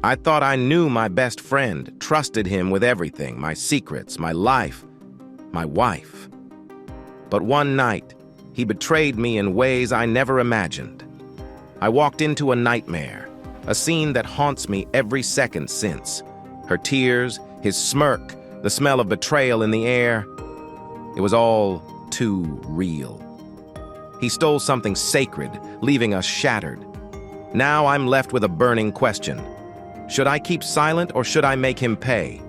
I thought I knew my best friend, trusted him with everything, my secrets, my life, my wife. But one night, he betrayed me in ways I never imagined. I walked into a nightmare, a scene that haunts me every second since. Her tears, his smirk, the smell of betrayal in the air. It was all too real. He stole something sacred, leaving us shattered. Now I'm left with a burning question. Should I keep silent or should I make him pay?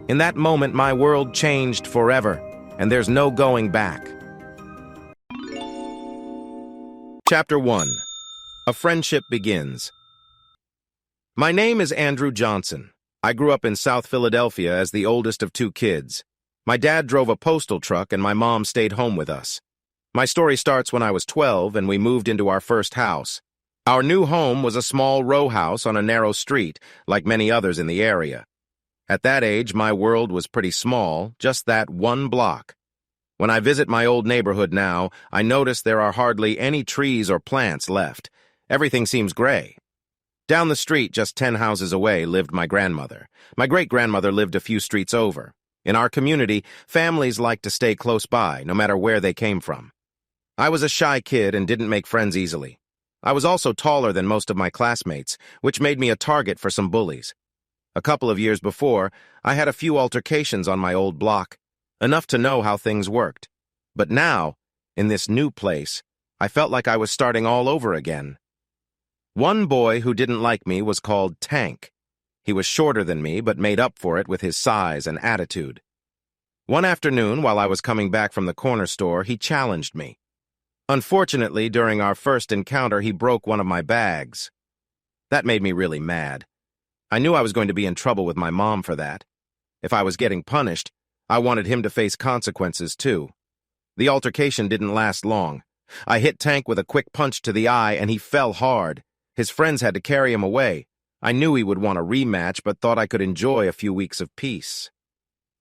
In that moment, my world changed forever, and there's no going back. Chapter 1. A Friendship Begins. My name is Andrew Johnson. I grew up in South Philadelphia as the oldest of 2 kids. My dad drove a postal truck and my mom stayed home with us. My story starts when I was 12 and we moved into our first house. Our new home was a small row house on a narrow street, like many others in the area. At that age, my world was pretty small, just that one block. When I visit my old neighborhood now, I notice there are hardly any trees or plants left. Everything seems gray. Down the street, just 10 houses away, lived my grandmother. My great-grandmother lived a few streets over. In our community, families liked to stay close by, no matter where they came from. I was a shy kid and didn't make friends easily. I was also taller than most of my classmates, which made me a target for some bullies. A couple of years before, I had a few altercations on my old block, enough to know how things worked. But now, in this new place, I felt like I was starting all over again. One boy who didn't like me was called Tank. He was shorter than me, but made up for it with his size and attitude. One afternoon, while I was coming back from the corner store, he challenged me. Unfortunately, during our first encounter, he broke one of my bags. That made me really mad. I knew I was going to be in trouble with my mom for that. If I was getting punished, I wanted him to face consequences too. The altercation didn't last long. I hit Tank with a quick punch to the eye and he fell hard. His friends had to carry him away. I knew he would want a rematch, but thought I could enjoy a few weeks of peace.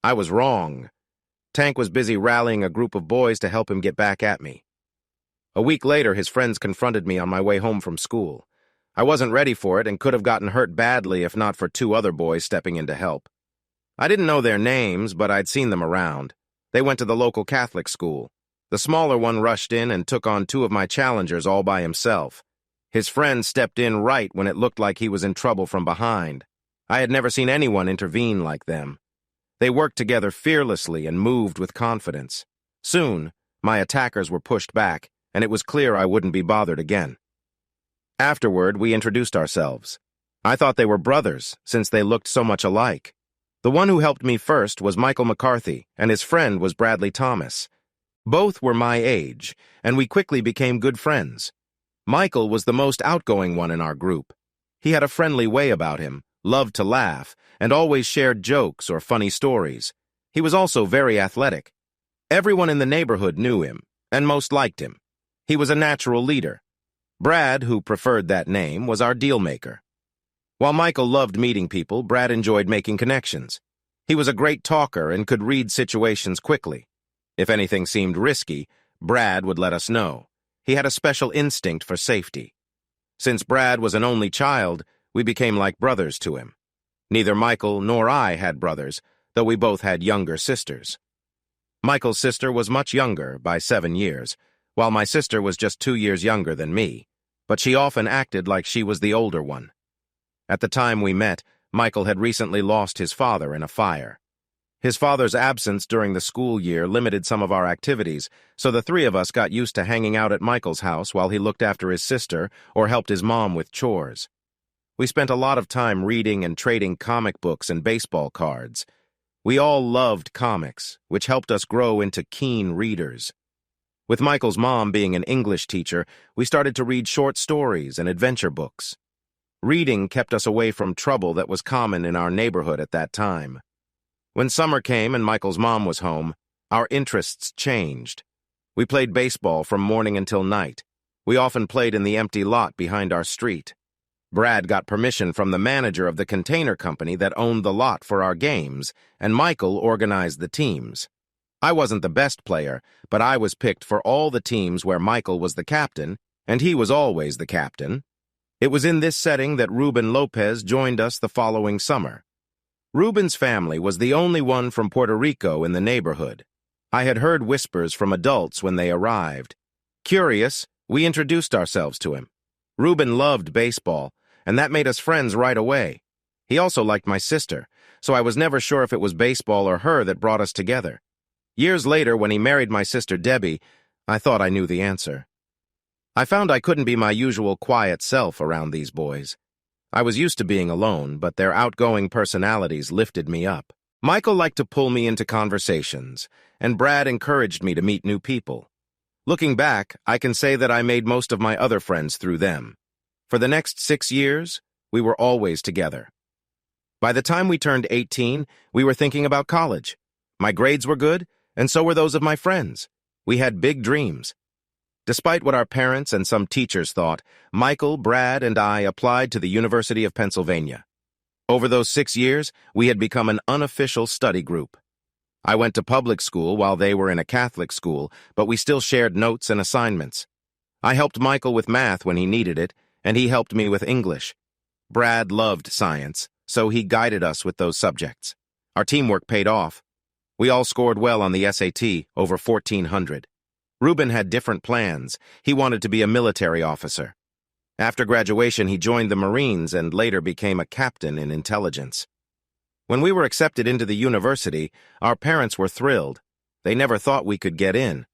I was wrong. Tank was busy rallying a group of boys to help him get back at me. A week later, his friends confronted me on my way home from school. I wasn't ready for it and could have gotten hurt badly if not for 2 other boys stepping in to help. I didn't know their names, but I'd seen them around. They went to the local Catholic school. The smaller one rushed in and took on 2 of my challengers all by himself. His friend stepped in right when it looked like he was in trouble from behind. I had never seen anyone intervene like them. They worked together fearlessly and moved with confidence. Soon, my attackers were pushed back, and it was clear I wouldn't be bothered again. Afterward, we introduced ourselves. I thought they were brothers, since they looked so much alike. The one who helped me first was Michael McCarthy, and his friend was Bradley Thomas. Both were my age, and we quickly became good friends. Michael was the most outgoing one in our group. He had a friendly way about him, loved to laugh, and always shared jokes or funny stories. He was also very athletic. Everyone in the neighborhood knew him, and most liked him. He was a natural leader. Brad, who preferred that name, was our deal-maker. While Michael loved meeting people, Brad enjoyed making connections. He was a great talker and could read situations quickly. If anything seemed risky, Brad would let us know. He had a special instinct for safety. Since Brad was an only child, we became like brothers to him. Neither Michael nor I had brothers, though we both had younger sisters. Michael's sister was much younger, by 7 years, while my sister was just 2 years younger than me, but she often acted like she was the older one. At the time we met, Michael had recently lost his father in a fire. His father's absence during the school year limited some of our activities, so the 3 of us got used to hanging out at Michael's house while he looked after his sister or helped his mom with chores. We spent a lot of time reading and trading comic books and baseball cards. We all loved comics, which helped us grow into keen readers. With Michael's mom being an English teacher, we started to read short stories and adventure books. Reading kept us away from trouble that was common in our neighborhood at that time. When summer came and Michael's mom was home, our interests changed. We played baseball from morning until night. We often played in the empty lot behind our street. Brad got permission from the manager of the container company that owned the lot for our games, and Michael organized the teams. I wasn't the best player, but I was picked for all the teams where Michael was the captain, and he was always the captain. It was in this setting that Ruben Lopez joined us the following summer. Ruben's family was the only one from Puerto Rico in the neighborhood. I had heard whispers from adults when they arrived. Curious, we introduced ourselves to him. Ruben loved baseball, and that made us friends right away. He also liked my sister, so I was never sure if it was baseball or her that brought us together. Years later, when he married my sister Debbie, I thought I knew the answer. I found I couldn't be my usual quiet self around these boys. I was used to being alone, but their outgoing personalities lifted me up. Michael liked to pull me into conversations, and Brad encouraged me to meet new people. Looking back, I can say that I made most of my other friends through them. For the next 6 years, we were always together. By the time we turned 18, we were thinking about college. My grades were good, and so were those of my friends. We had big dreams. Despite what our parents and some teachers thought, Michael, Brad, and I applied to the University of Pennsylvania. Over those 6 years, we had become an unofficial study group. I went to public school while they were in a Catholic school, but we still shared notes and assignments. I helped Michael with math when he needed it, and he helped me with English. Brad loved science, so he guided us with those subjects. Our teamwork paid off. We all scored well on the SAT, over 1,400. Ruben had different plans. He wanted to be a military officer. After graduation, he joined the Marines and later became a captain in intelligence. When we were accepted into the university, our parents were thrilled. They never thought we could get in.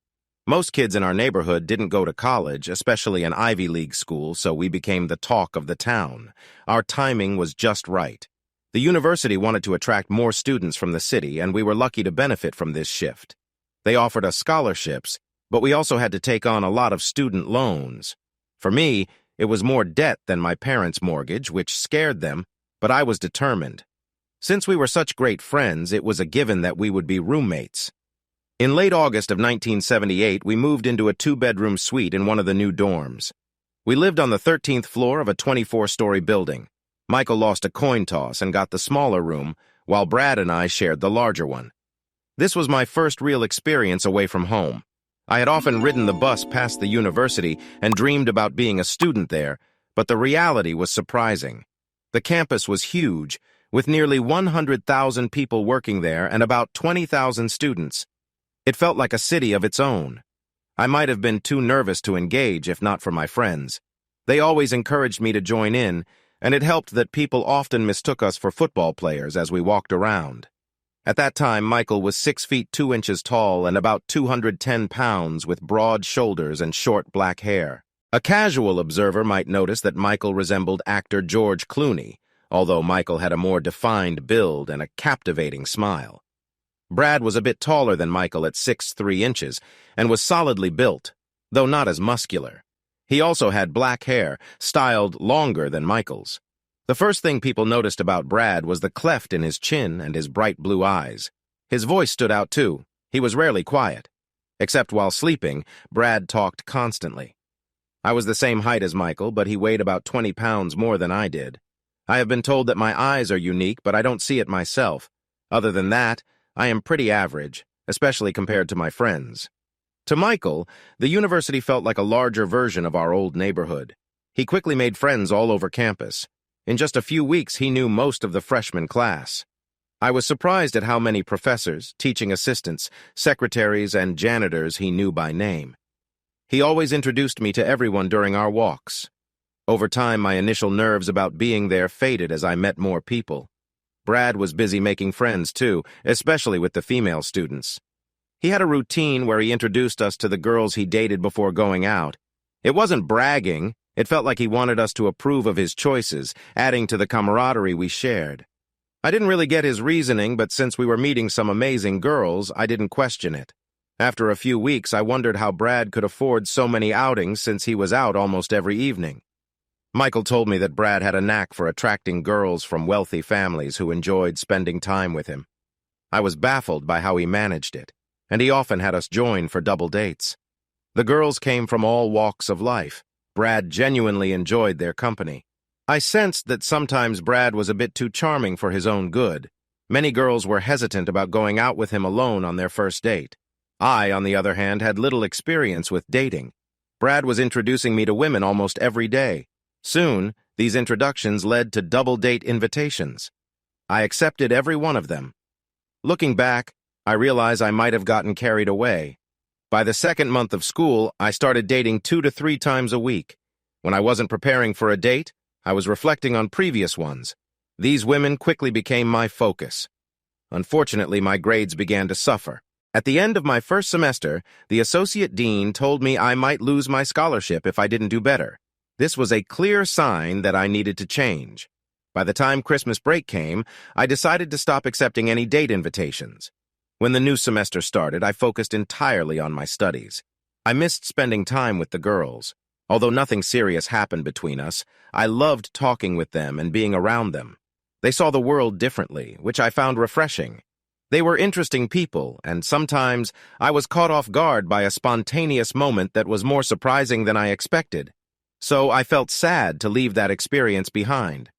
Most kids in our neighborhood didn't go to college, especially an Ivy League school, so we became the talk of the town. Our timing was just right. The university wanted to attract more students from the city, and we were lucky to benefit from this shift. They offered us scholarships, but we also had to take on a lot of student loans. For me, it was more debt than my parents' mortgage, which scared them, but I was determined. Since we were such great friends, it was a given that we would be roommates. In late August of 1978, we moved into a 2-bedroom suite in one of the new dorms. We lived on the 13th floor of a 24-story building. Michael lost a coin toss and got the smaller room, while Brad and I shared the larger one. This was my first real experience away from home. I had often ridden the bus past the university and dreamed about being a student there, but the reality was surprising. The campus was huge, with nearly 100,000 people working there and about 20,000 students. It felt like a city of its own. I might have been too nervous to engage if not for my friends. They always encouraged me to join in, and it helped that people often mistook us for football players as we walked around. At that time, Michael was 6 feet 2 inches tall and about 210 pounds with broad shoulders and short black hair. A casual observer might notice that Michael resembled actor George Clooney, although Michael had a more defined build and a captivating smile. Brad was a bit taller than Michael at 6'3" and was solidly built, though not as muscular. He also had black hair, styled longer than Michael's. The first thing people noticed about Brad was the cleft in his chin and his bright blue eyes. His voice stood out too. He was rarely quiet. Except while sleeping, Brad talked constantly. I was the same height as Michael, but he weighed about 20 pounds more than I did. I have been told that my eyes are unique, but I don't see it myself. Other than that, I am pretty average, especially compared to my friends. To Michael, the university felt like a larger version of our old neighborhood. He quickly made friends all over campus. In just a few weeks, he knew most of the freshman class. I was surprised at how many professors, teaching assistants, secretaries, and janitors he knew by name. He always introduced me to everyone during our walks. Over time, my initial nerves about being there faded as I met more people. Brad was busy making friends, too, especially with the female students. He had a routine where he introduced us to the girls he dated before going out. It wasn't bragging. It felt like he wanted us to approve of his choices, adding to the camaraderie we shared. I didn't really get his reasoning, but since we were meeting some amazing girls, I didn't question it. After a few weeks, I wondered how Brad could afford so many outings since he was out almost every evening. Michael told me that Brad had a knack for attracting girls from wealthy families who enjoyed spending time with him. I was baffled by how he managed it, and he often had us join for double dates. The girls came from all walks of life. Brad genuinely enjoyed their company. I sensed that sometimes Brad was a bit too charming for his own good. Many girls were hesitant about going out with him alone on their first date. I, on the other hand, had little experience with dating. Brad was introducing me to women almost every day. Soon, these introductions led to double-date invitations. I accepted every one of them. Looking back, I realize I might have gotten carried away. By the second month of school, I started dating 2 to 3 times a week. When I wasn't preparing for a date, I was reflecting on previous ones. These women quickly became my focus. Unfortunately, my grades began to suffer. At the end of my first semester, the associate dean told me I might lose my scholarship if I didn't do better. This was a clear sign that I needed to change. By the time Christmas break came, I decided to stop accepting any date invitations. When the new semester started, I focused entirely on my studies. I missed spending time with the girls. Although nothing serious happened between us, I loved talking with them and being around them. They saw the world differently, which I found refreshing. They were interesting people, and sometimes I was caught off guard by a spontaneous moment that was more surprising than I expected. So I felt sad to leave that experience behind.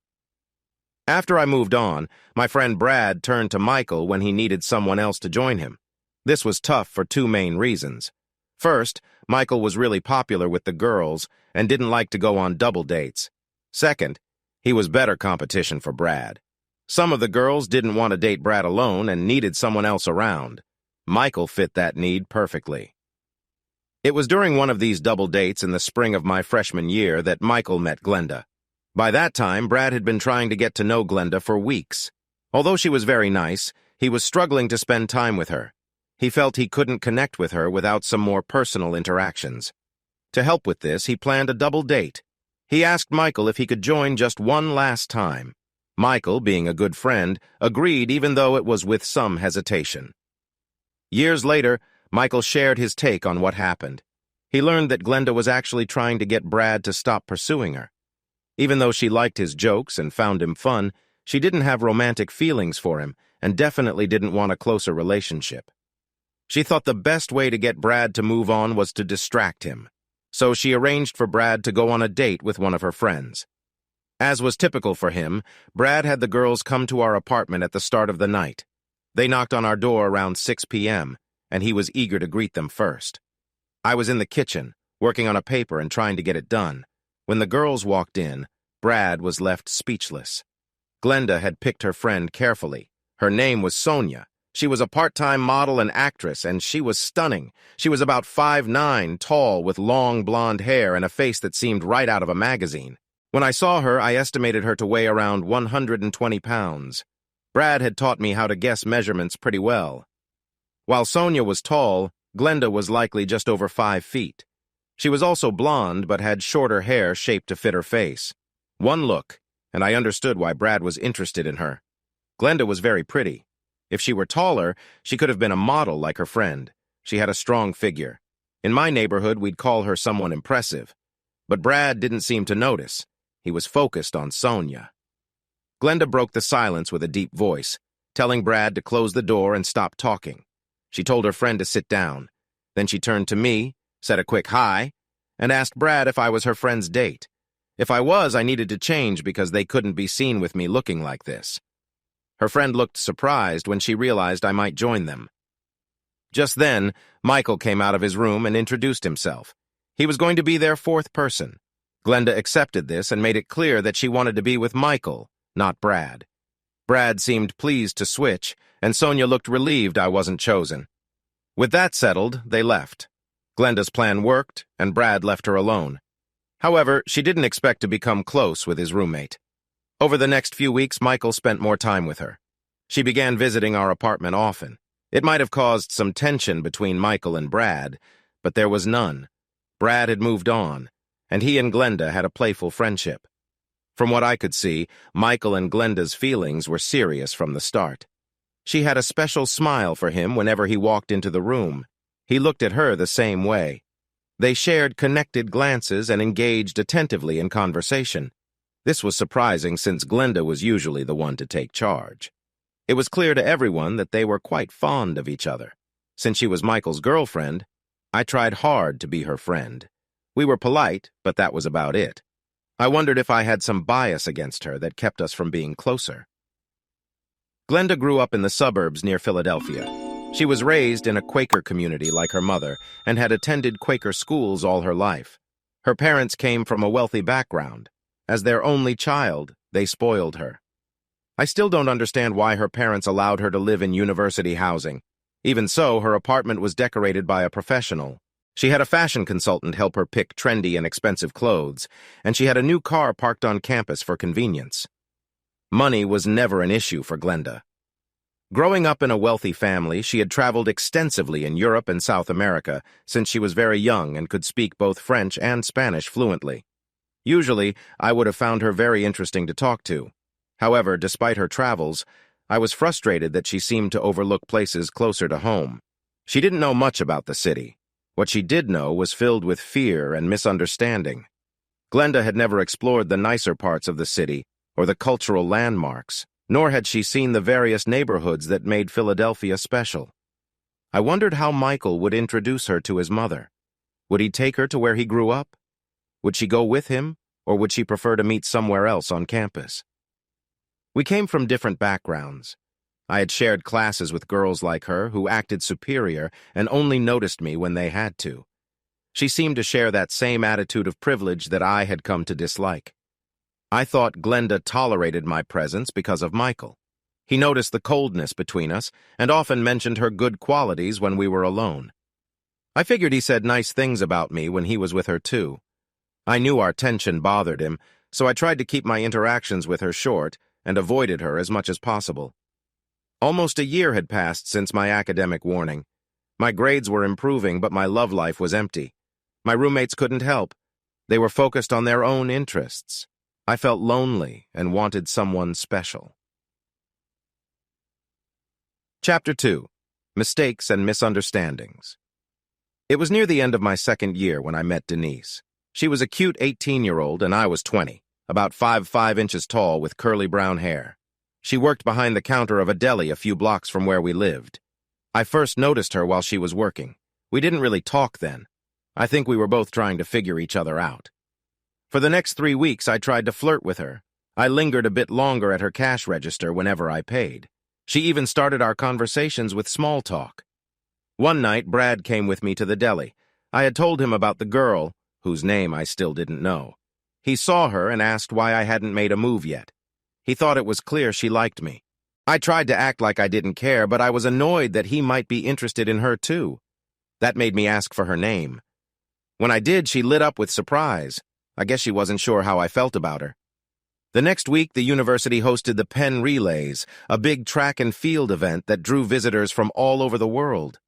After I moved on, my friend Brad turned to Michael when he needed someone else to join him. This was tough for 2 main reasons. First, Michael was really popular with the girls and didn't like to go on double dates. Second, he was better competition for Brad. Some of the girls didn't want to date Brad alone and needed someone else around. Michael fit that need perfectly. It was during one of these double dates in the spring of my freshman year that Michael met Glenda. By that time, Brad had been trying to get to know Glenda for weeks. Although she was very nice, he was struggling to spend time with her. He felt he couldn't connect with her without some more personal interactions. To help with this, he planned a double date. He asked Michael if he could join just one last time. Michael, being a good friend, agreed even though it was with some hesitation. Years later, Michael shared his take on what happened. He learned that Glenda was actually trying to get Brad to stop pursuing her. Even though she liked his jokes and found him fun, she didn't have romantic feelings for him and definitely didn't want a closer relationship. She thought the best way to get Brad to move on was to distract him, so she arranged for Brad to go on a date with one of her friends. As was typical for him, Brad had the girls come to our apartment at the start of the night. They knocked on our door around 6 p.m., and he was eager to greet them first. I was in the kitchen, working on a paper and trying to get it done. When the girls walked in, Brad was left speechless. Glenda had picked her friend carefully. Her name was Sonia. She was a part-time model and actress, and she was stunning. She was about 5'9", tall, with long blonde hair and a face that seemed right out of a magazine. When I saw her, I estimated her to weigh around 120 pounds. Brad had taught me how to guess measurements pretty well. While Sonia was tall, Glenda was likely just over 5 feet. She was also blonde, but had shorter hair shaped to fit her face. One look, and I understood why Brad was interested in her. Glenda was very pretty. If she were taller, she could have been a model like her friend. She had a strong figure. In my neighborhood, we'd call her someone impressive. But Brad didn't seem to notice. He was focused on Sonia. Glenda broke the silence with a deep voice, telling Brad to close the door and stop talking. She told her friend to sit down. Then she turned to me, said a quick hi, and asked Brad if I was her friend's date. If I was, I needed to change because they couldn't be seen with me looking like this. Her friend looked surprised when she realized I might join them. Just then, Michael came out of his room and introduced himself. He was going to be their 4th person. Glenda accepted this and made it clear that she wanted to be with Michael, not Brad. Brad seemed pleased to switch, and Sonia looked relieved I wasn't chosen. With that settled, they left. Glenda's plan worked, and Brad left her alone. However, she didn't expect to become close with his roommate. Over the next few weeks, Michael spent more time with her. She began visiting our apartment often. It might have caused some tension between Michael and Brad, but there was none. Brad had moved on, and he and Glenda had a playful friendship. From what I could see, Michael and Glenda's feelings were serious from the start. She had a special smile for him whenever he walked into the room. He looked at her the same way. They shared connected glances and engaged attentively in conversation. This was surprising since Glenda was usually the one to take charge. It was clear to everyone that they were quite fond of each other. Since she was Michael's girlfriend, I tried hard to be her friend. We were polite, but that was about it. I wondered if I had some bias against her that kept us from being closer. Glenda grew up in the suburbs near Philadelphia. She was raised in a Quaker community like her mother and had attended Quaker schools all her life. Her parents came from a wealthy background. As their only child, they spoiled her. I still don't understand why her parents allowed her to live in university housing. Even so, her apartment was decorated by a professional. She had a fashion consultant help her pick trendy and expensive clothes, and she had a new car parked on campus for convenience. Money was never an issue for Glenda. Growing up in a wealthy family, she had traveled extensively in Europe and South America since she was very young and could speak both French and Spanish fluently. Usually, I would have found her very interesting to talk to. However, despite her travels, I was frustrated that she seemed to overlook places closer to home. She didn't know much about the city. What she did know was filled with fear and misunderstanding. Glenda had never explored the nicer parts of the city or the cultural landmarks, nor had she seen the various neighborhoods that made Philadelphia special. I wondered how Michael would introduce her to his mother. Would he take her to where he grew up? Would she go with him, or would she prefer to meet somewhere else on campus? We came from different backgrounds. I had shared classes with girls like her who acted superior and only noticed me when they had to. She seemed to share that same attitude of privilege that I had come to dislike. I thought Glenda tolerated my presence because of Michael. He noticed the coldness between us and often mentioned her good qualities when we were alone. I figured he said nice things about me when he was with her too. I knew our tension bothered him, so I tried to keep my interactions with her short and avoided her as much as possible. Almost a year had passed since my academic warning. My grades were improving, but my love life was empty. My roommates couldn't help. They were focused on their own interests. I felt lonely and wanted someone special. Chapter 2. Mistakes and Misunderstandings. It was near the end of my second year when I met Denise. She was a cute 18-year-old and I was 20, about 5 inches tall with curly brown hair. She worked behind the counter of a deli a few blocks from where we lived. I first noticed her while she was working. We didn't really talk then. I think we were both trying to figure each other out. For the next 3 weeks, I tried to flirt with her. I lingered a bit longer at her cash register whenever I paid. She even started our conversations with small talk. One night, Brad came with me to the deli. I had told him about the girl, whose name I still didn't know. He saw her and asked why I hadn't made a move yet. He thought it was clear she liked me. I tried to act like I didn't care, but I was annoyed that he might be interested in her too. That made me ask for her name. When I did, she lit up with surprise. I guess she wasn't sure how I felt about her. The next week, the university hosted the Penn Relays, a big track and field event that drew visitors from all over the world.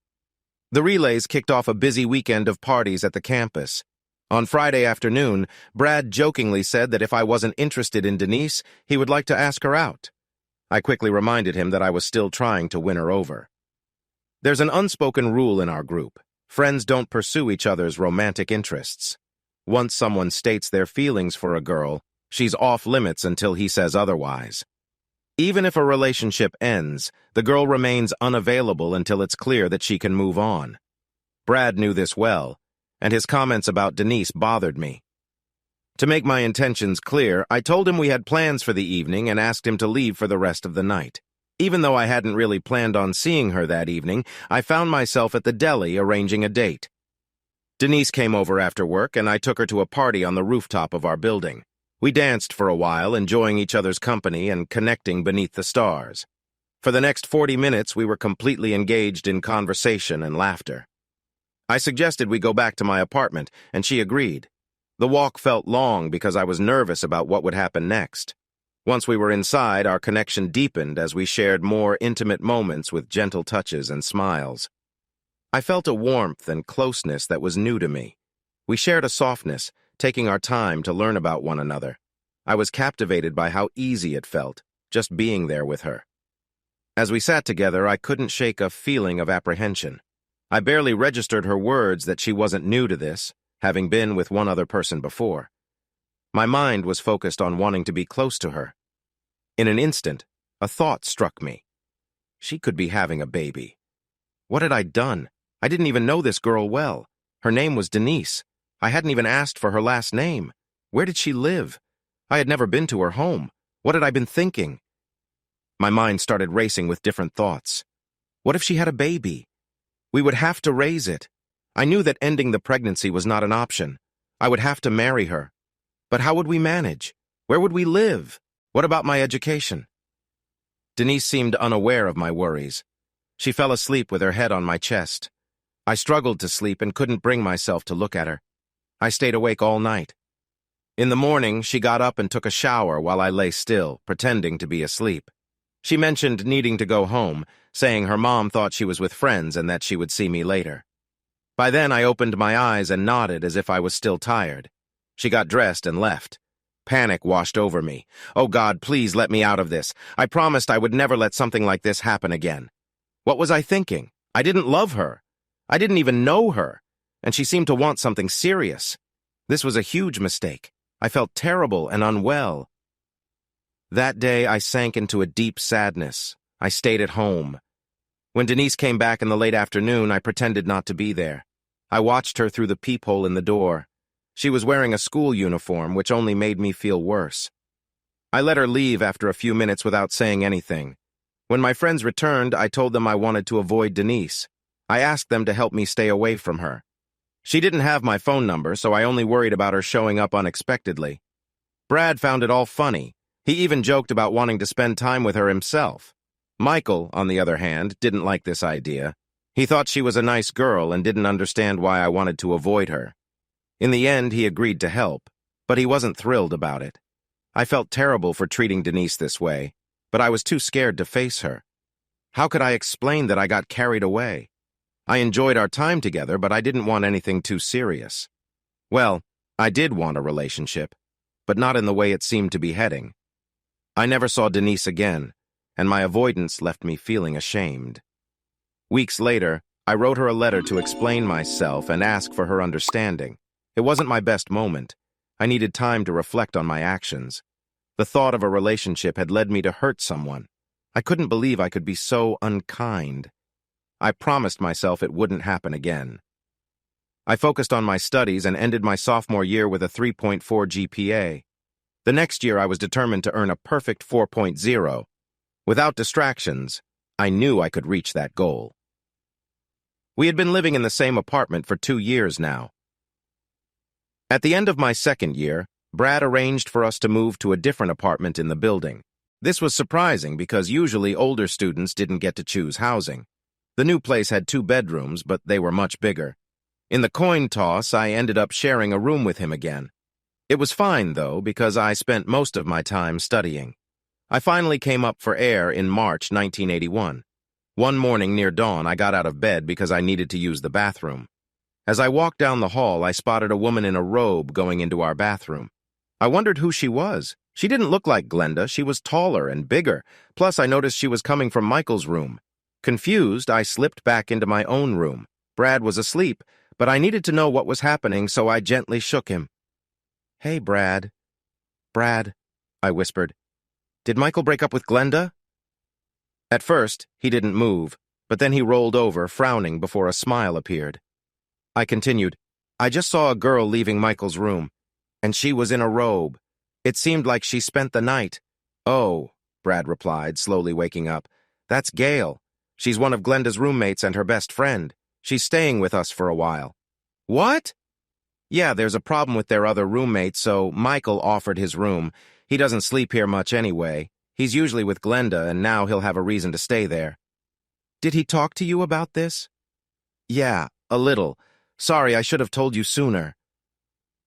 The relays kicked off a busy weekend of parties at the campus. On Friday afternoon, Brad jokingly said that if I wasn't interested in Denise, he would like to ask her out. I quickly reminded him that I was still trying to win her over. There's an unspoken rule in our group. Friends don't pursue each other's romantic interests. Once someone states their feelings for a girl, she's off limits until he says otherwise. Even if a relationship ends, the girl remains unavailable until it's clear that she can move on. Brad knew this well, and his comments about Denise bothered me. To make my intentions clear, I told him we had plans for the evening and asked him to leave for the rest of the night. Even though I hadn't really planned on seeing her that evening, I found myself at the deli arranging a date. Denise came over after work, and I took her to a party on the rooftop of our building. We danced for a while, enjoying each other's company and connecting beneath the stars. For the next 40 minutes, we were completely engaged in conversation and laughter. I suggested we go back to my apartment, and she agreed. The walk felt long because I was nervous about what would happen next. Once we were inside, our connection deepened as we shared more intimate moments with gentle touches and smiles. I felt a warmth and closeness that was new to me. We shared a softness, taking our time to learn about one another. I was captivated by how easy it felt, just being there with her. As we sat together, I couldn't shake a feeling of apprehension. I barely registered her words that she wasn't new to this, having been with one other person before. My mind was focused on wanting to be close to her. In an instant, a thought struck me. She could be having a baby. What had I done? I didn't even know this girl well. Her name was Denise. I hadn't even asked for her last name. Where did she live? I had never been to her home. What had I been thinking? My mind started racing with different thoughts. What if she had a baby? We would have to raise it. I knew that ending the pregnancy was not an option. I would have to marry her. But how would we manage? Where would we live? What about my education? Denise seemed unaware of my worries. She fell asleep with her head on my chest. I struggled to sleep and couldn't bring myself to look at her. I stayed awake all night. In the morning, she got up and took a shower while I lay still, pretending to be asleep. She mentioned needing to go home, saying her mom thought she was with friends and that she would see me later. By then, I opened my eyes and nodded as if I was still tired. She got dressed and left. Panic washed over me. Oh God, please let me out of this. I promised I would never let something like this happen again. What was I thinking? I didn't love her. I didn't even know her. And she seemed to want something serious. This was a huge mistake. I felt terrible and unwell. That day, I sank into a deep sadness. I stayed at home. When Denise came back in the late afternoon, I pretended not to be there. I watched her through the peephole in the door. She was wearing a school uniform, which only made me feel worse. I let her leave after a few minutes without saying anything. When my friends returned, I told them I wanted to avoid Denise. I asked them to help me stay away from her. She didn't have my phone number, so I only worried about her showing up unexpectedly. Brad found it all funny. He even joked about wanting to spend time with her himself. Michael, on the other hand, didn't like this idea. He thought she was a nice girl and didn't understand why I wanted to avoid her. In the end, he agreed to help, but he wasn't thrilled about it. I felt terrible for treating Denise this way, but I was too scared to face her. How could I explain that I got carried away? I enjoyed our time together, but I didn't want anything too serious. Well, I did want a relationship, but not in the way it seemed to be heading. I never saw Denise again, and my avoidance left me feeling ashamed. Weeks later, I wrote her a letter to explain myself and ask for her understanding. It wasn't my best moment. I needed time to reflect on my actions. The thought of a relationship had led me to hurt someone. I couldn't believe I could be so unkind. I promised myself it wouldn't happen again. I focused on my studies and ended my sophomore year with a 3.4 GPA. The next year, I was determined to earn a perfect 4.0. Without distractions, I knew I could reach that goal. We had been living in the same apartment for 2 years now. At the end of my second year, Brad arranged for us to move to a different apartment in the building. This was surprising because usually older students didn't get to choose housing. The new place had 2 bedrooms, but they were much bigger. In the coin toss, I ended up sharing a room with him again. It was fine, though, because I spent most of my time studying. I finally came up for air in March 1981. One morning near dawn, I got out of bed because I needed to use the bathroom. As I walked down the hall, I spotted a woman in a robe going into our bathroom. I wondered who she was. She didn't look like Glenda. She was taller and bigger. Plus, I noticed she was coming from Michael's room. Confused, I slipped back into my own room. Brad was asleep, but I needed to know what was happening, so I gently shook him. "Hey, Brad." "Brad," I whispered. "Did Michael break up with Glenda?" At first, he didn't move, but then he rolled over, frowning before a smile appeared. I continued, "I just saw a girl leaving Michael's room, and she was in a robe. It seemed like she spent the night." "Oh," Brad replied, slowly waking up. "That's Gail. She's one of Glenda's roommates and her best friend. She's staying with us for a while." "What?" "Yeah, there's a problem with their other roommate, so Michael offered his room. He doesn't sleep here much anyway. He's usually with Glenda, and now he'll have a reason to stay there." "Did he talk to you about this?" "Yeah, a little. Sorry, I should have told you sooner."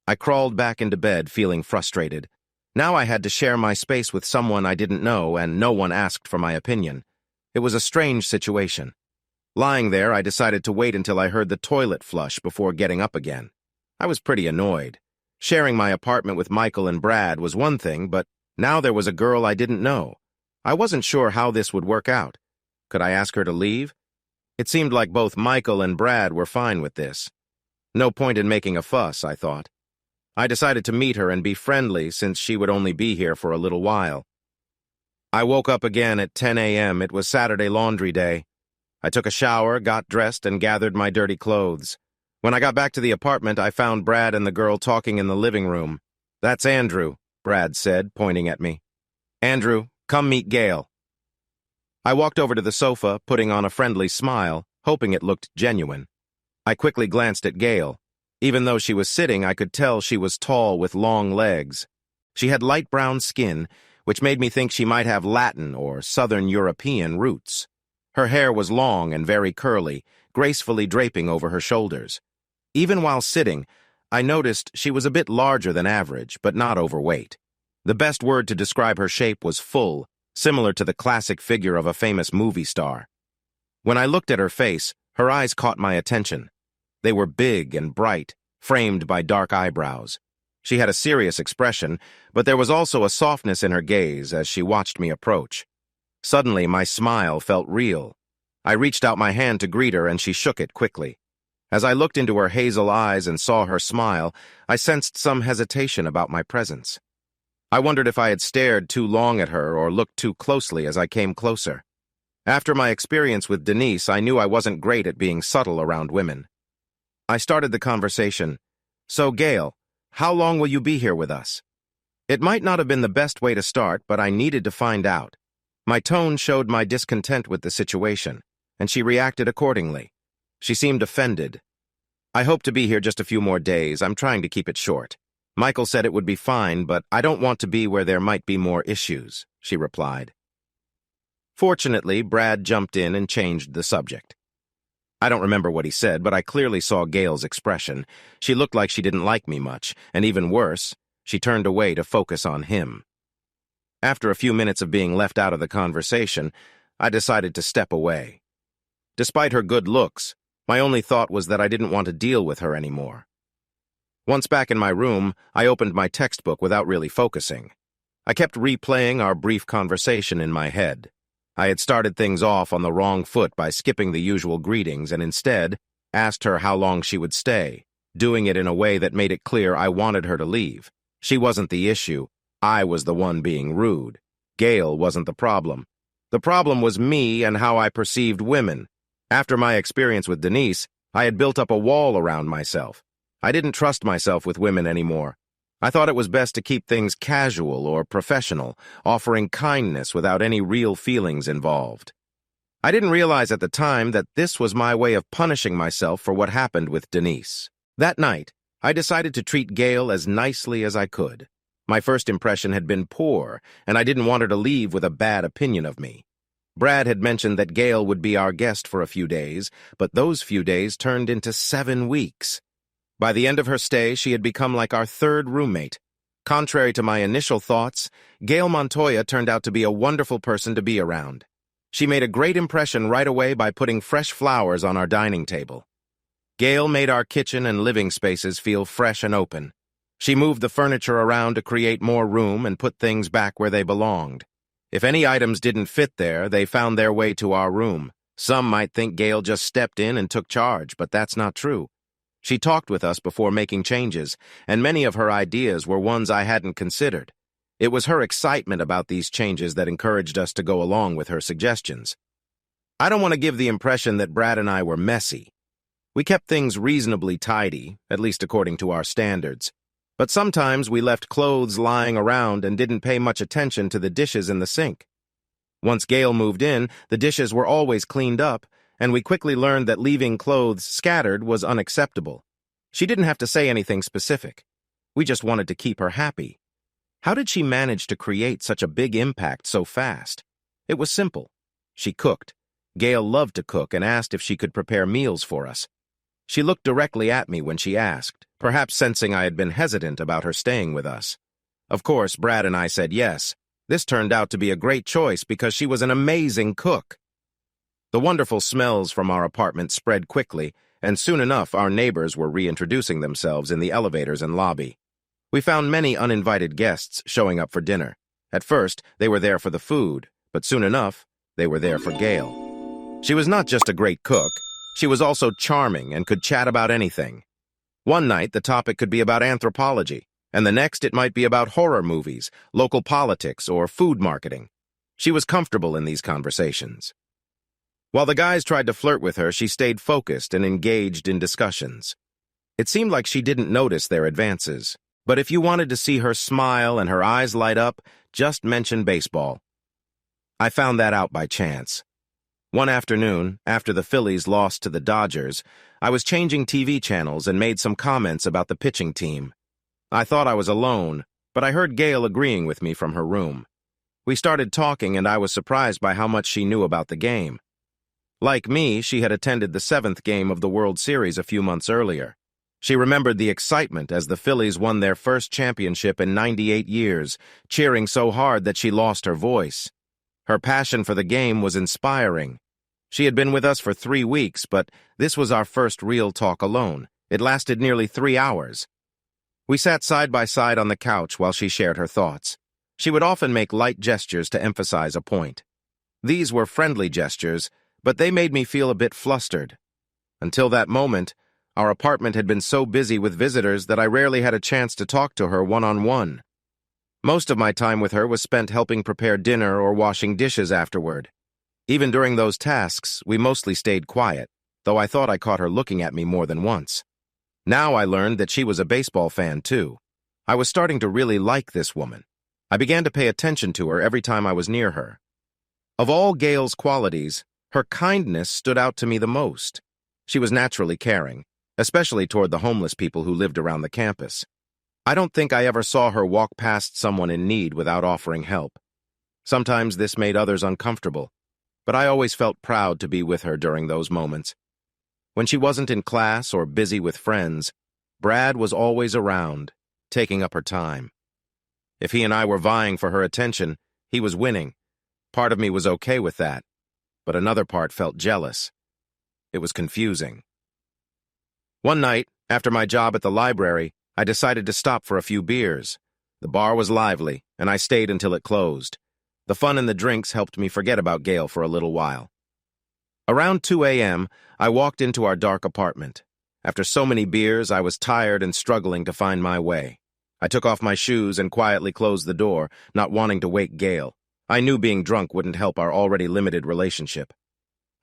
I crawled back into bed, feeling frustrated. Now I had to share my space with someone I didn't know, and no one asked for my opinion. It was a strange situation. Lying there, I decided to wait until I heard the toilet flush before getting up again. I was pretty annoyed. Sharing my apartment with Michael and Brad was one thing, but now there was a girl I didn't know. I wasn't sure how this would work out. Could I ask her to leave? It seemed like both Michael and Brad were fine with this. No point in making a fuss, I thought. I decided to meet her and be friendly since she would only be here for a little while. I woke up again at 10 a.m. It was Saturday laundry day. I took a shower, got dressed, and gathered my dirty clothes. When I got back to the apartment, I found Brad and the girl talking in the living room. "That's Andrew," Brad said, pointing at me. "Andrew, come meet Gail." I walked over to the sofa, putting on a friendly smile, hoping it looked genuine. I quickly glanced at Gail. Even though she was sitting, I could tell she was tall with long legs. She had light brown skin, which made me think she might have Latin or Southern European roots. Her hair was long and very curly, gracefully draping over her shoulders. Even while sitting, I noticed she was a bit larger than average, but not overweight. The best word to describe her shape was full, similar to the classic figure of a famous movie star. When I looked at her face, her eyes caught my attention. They were big and bright, framed by dark eyebrows. She had a serious expression, but there was also a softness in her gaze as she watched me approach. Suddenly, my smile felt real. I reached out my hand to greet her, and she shook it quickly. As I looked into her hazel eyes and saw her smile, I sensed some hesitation about my presence. I wondered if I had stared too long at her or looked too closely as I came closer. After my experience with Denise, I knew I wasn't great at being subtle around women. I started the conversation. "So, Gail, how long will you be here with us?" It might not have been the best way to start, but I needed to find out. My tone showed my discontent with the situation, and she reacted accordingly. She seemed offended. "I hope to be here just a few more days. I'm trying to keep it short. Michael said it would be fine, but I don't want to be where there might be more issues," she replied. Fortunately, Brad jumped in and changed the subject. I don't remember what he said, but I clearly saw Gail's expression. She looked like she didn't like me much, and even worse, she turned away to focus on him. After a few minutes of being left out of the conversation, I decided to step away. Despite her good looks, my only thought was that I didn't want to deal with her anymore. Once back in my room, I opened my textbook without really focusing. I kept replaying our brief conversation in my head. I had started things off on the wrong foot by skipping the usual greetings and instead asked her how long she would stay, doing it in a way that made it clear I wanted her to leave. She wasn't the issue. I was the one being rude. Gail wasn't the problem. The problem was me and how I perceived women. After my experience with Denise, I had built up a wall around myself. I didn't trust myself with women anymore. I thought it was best to keep things casual or professional, offering kindness without any real feelings involved. I didn't realize at the time that this was my way of punishing myself for what happened with Denise. That night, I decided to treat Gail as nicely as I could. My first impression had been poor, and I didn't want her to leave with a bad opinion of me. Brad had mentioned that Gail would be our guest for a few days, but those few days turned into 7 weeks. By the end of her stay, she had become like our third roommate. Contrary to my initial thoughts, Gail Montoya turned out to be a wonderful person to be around. She made a great impression right away by putting fresh flowers on our dining table. Gail made our kitchen and living spaces feel fresh and open. She moved the furniture around to create more room and put things back where they belonged. If any items didn't fit there, they found their way to our room. Some might think Gail just stepped in and took charge, but that's not true. She talked with us before making changes, and many of her ideas were ones I hadn't considered. It was her excitement about these changes that encouraged us to go along with her suggestions. I don't want to give the impression that Brad and I were messy. We kept things reasonably tidy, at least according to our standards. But sometimes we left clothes lying around and didn't pay much attention to the dishes in the sink. Once Gail moved in, the dishes were always cleaned up, and we quickly learned that leaving clothes scattered was unacceptable. She didn't have to say anything specific. We just wanted to keep her happy. How did she manage to create such a big impact so fast? It was simple. She cooked. Gail loved to cook and asked if she could prepare meals for us. She looked directly at me when she asked, perhaps sensing I had been hesitant about her staying with us. Of course, Brad and I said yes. This turned out to be a great choice because she was an amazing cook. The wonderful smells from our apartment spread quickly, and soon enough our neighbors were reintroducing themselves in the elevators and lobby. We found many uninvited guests showing up for dinner. At first, they were there for the food, but soon enough, they were there for Gail. She was not just a great cook, she was also charming and could chat about anything. One night, the topic could be about anthropology, and the next it might be about horror movies, local politics, or food marketing. She was comfortable in these conversations. While the guys tried to flirt with her, she stayed focused and engaged in discussions. It seemed like she didn't notice their advances, but if you wanted to see her smile and her eyes light up, just mention baseball. I found that out by chance. One afternoon, after the Phillies lost to the Dodgers, I was changing TV channels and made some comments about the pitching team. I thought I was alone, but I heard Gail agreeing with me from her room. We started talking, and I was surprised by how much she knew about the game. Like me, she had attended the 7th game of the World Series a few months earlier. She remembered the excitement as the Phillies won their first championship in 98 years, cheering so hard that she lost her voice. Her passion for the game was inspiring. She had been with us for 3 weeks, but this was our first real talk alone. It lasted nearly 3 hours. We sat side by side on the couch while she shared her thoughts. She would often make light gestures to emphasize a point. These were friendly gestures, but they made me feel a bit flustered. Until that moment, our apartment had been so busy with visitors that I rarely had a chance to talk to her one-on-one. Most of my time with her was spent helping prepare dinner or washing dishes afterward. Even during those tasks, we mostly stayed quiet, though I thought I caught her looking at me more than once. Now I learned that she was a baseball fan, too. I was starting to really like this woman. I began to pay attention to her every time I was near her. Of all Gail's qualities, her kindness stood out to me the most. She was naturally caring, especially toward the homeless people who lived around the campus. I don't think I ever saw her walk past someone in need without offering help. Sometimes this made others uncomfortable, but I always felt proud to be with her during those moments. When she wasn't in class or busy with friends, Brad was always around, taking up her time. If he and I were vying for her attention, he was winning. Part of me was okay with that, but another part felt jealous. It was confusing. One night, after my job at the library, I decided to stop for a few beers. The bar was lively, and I stayed until it closed. The fun and the drinks helped me forget about Gail for a little while. Around 2 a.m., I walked into our dark apartment. After so many beers, I was tired and struggling to find my way. I took off my shoes and quietly closed the door, not wanting to wake Gail. I knew being drunk wouldn't help our already limited relationship.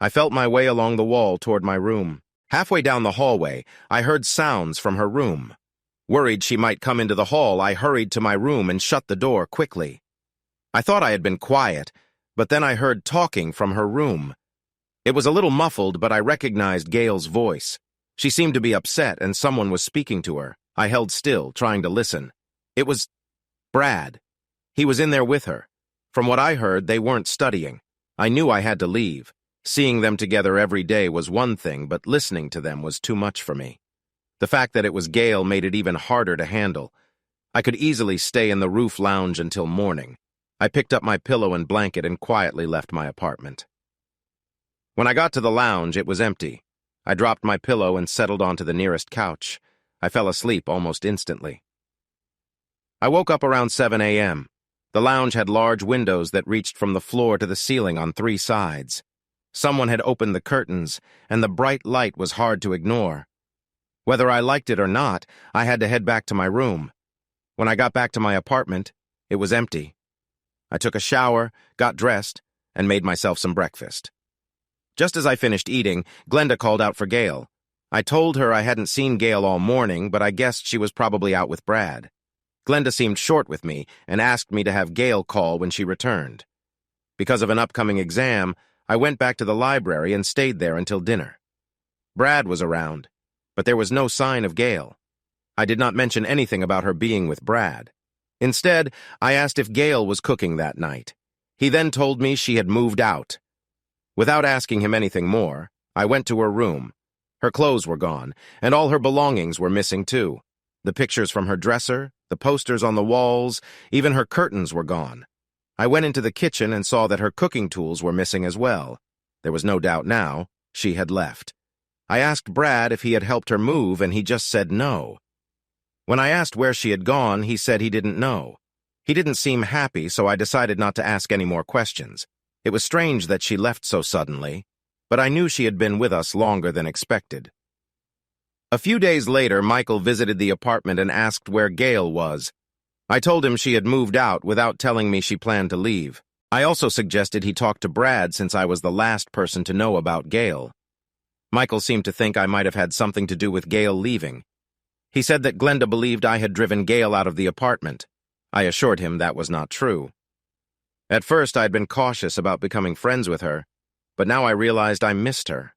I felt my way along the wall toward my room. Halfway down the hallway, I heard sounds from her room. Worried she might come into the hall, I hurried to my room and shut the door quickly. I thought I had been quiet, but then I heard talking from her room. It was a little muffled, but I recognized Gail's voice. She seemed to be upset, and someone was speaking to her. I held still, trying to listen. It was Brad. He was in there with her. From what I heard, they weren't studying. I knew I had to leave. Seeing them together every day was one thing, but listening to them was too much for me. The fact that it was Gail made it even harder to handle. I could easily stay in the roof lounge until morning. I picked up my pillow and blanket and quietly left my apartment. When I got to the lounge, it was empty. I dropped my pillow and settled onto the nearest couch. I fell asleep almost instantly. I woke up around 7 a.m. The lounge had large windows that reached from the floor to the ceiling on 3 sides. Someone had opened the curtains, and the bright light was hard to ignore. Whether I liked it or not, I had to head back to my room. When I got back to my apartment, it was empty. I took a shower, got dressed, and made myself some breakfast. Just as I finished eating, Glenda called out for Gail. I told her I hadn't seen Gail all morning, but I guessed she was probably out with Brad. Glenda seemed short with me and asked me to have Gail call when she returned. Because of an upcoming exam, I went back to the library and stayed there until dinner. Brad was around, but there was no sign of Gail. I did not mention anything about her being with Brad. Instead, I asked if Gail was cooking that night. He then told me she had moved out. Without asking him anything more, I went to her room. Her clothes were gone, and all her belongings were missing too. The pictures from her dresser, the posters on the walls, even her curtains were gone. I went into the kitchen and saw that her cooking tools were missing as well. There was no doubt now, she had left. I asked Brad if he had helped her move, and he just said no. When I asked where she had gone, he said he didn't know. He didn't seem happy, so I decided not to ask any more questions. It was strange that she left so suddenly, but I knew she had been with us longer than expected. A few days later, Michael visited the apartment and asked where Gail was. I told him she had moved out without telling me she planned to leave. I also suggested he talk to Brad since I was the last person to know about Gail. Michael seemed to think I might have had something to do with Gail leaving. He said that Glenda believed I had driven Gail out of the apartment. I assured him that was not true. At first, I had been cautious about becoming friends with her, but now I realized I missed her.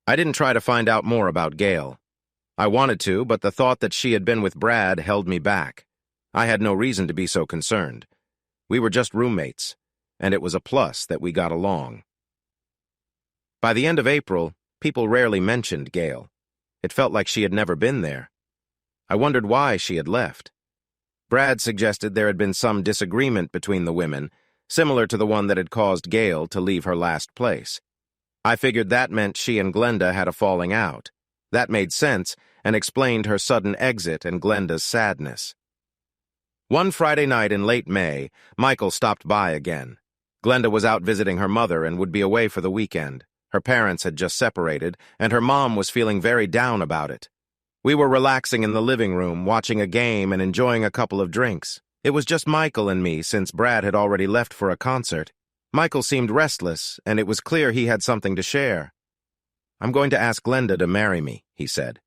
I didn't try to find out more about Gail. I wanted to, but the thought that she had been with Brad held me back. I had no reason to be so concerned. We were just roommates, and it was a plus that we got along. By the end of April, people rarely mentioned Gail. It felt like she had never been there. I wondered why she had left. Brad suggested there had been some disagreement between the women, similar to the one that had caused Gail to leave her last place. I figured that meant she and Glenda had a falling out. That made sense and explained her sudden exit and Glenda's sadness. One Friday night in late May, Michael stopped by again. Glenda was out visiting her mother and would be away for the weekend. Her parents had just separated, and her mom was feeling very down about it. We were relaxing in the living room, watching a game and enjoying a couple of drinks. It was just Michael and me since Brad had already left for a concert. Michael seemed restless, and it was clear he had something to share. "I'm going to ask Glenda to marry me," he said.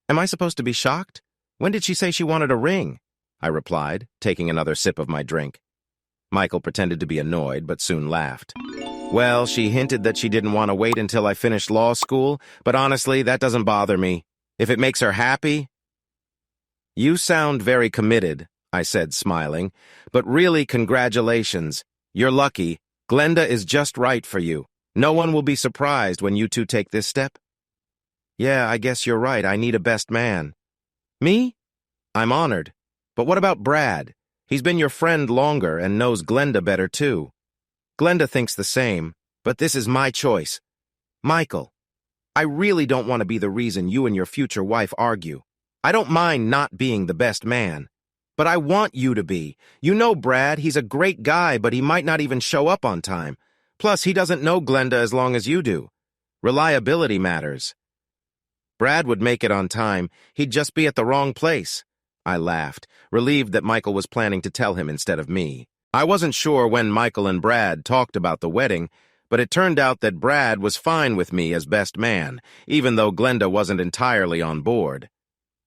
"Am I supposed to be shocked? When did she say she wanted a ring?" I replied, taking another sip of my drink. Michael pretended to be annoyed, but soon laughed. "Well, she hinted that she didn't want to wait until I finished law school, but honestly, that doesn't bother me. If it makes her happy—" "You sound very committed," I said, smiling, "but really, congratulations. You're lucky. Glenda is just right for you. No one will be surprised when you two take this step." "Yeah, I guess you're right. I need a best man." "Me? I'm honored. But what about Brad? He's been your friend longer and knows Glenda better too." "Glenda thinks the same, but this is my choice. Michael, I really don't want to be the reason you and your future wife argue. I don't mind not being the best man, but I want you to be. You know Brad, he's a great guy, but he might not even show up on time. Plus, he doesn't know Glenda as long as you do. Reliability matters." "Brad would make it on time. He'd just be at the wrong place." I laughed, relieved that Michael was planning to tell him instead of me. I wasn't sure when Michael and Brad talked about the wedding, but it turned out that Brad was fine with me as best man, even though Glenda wasn't entirely on board.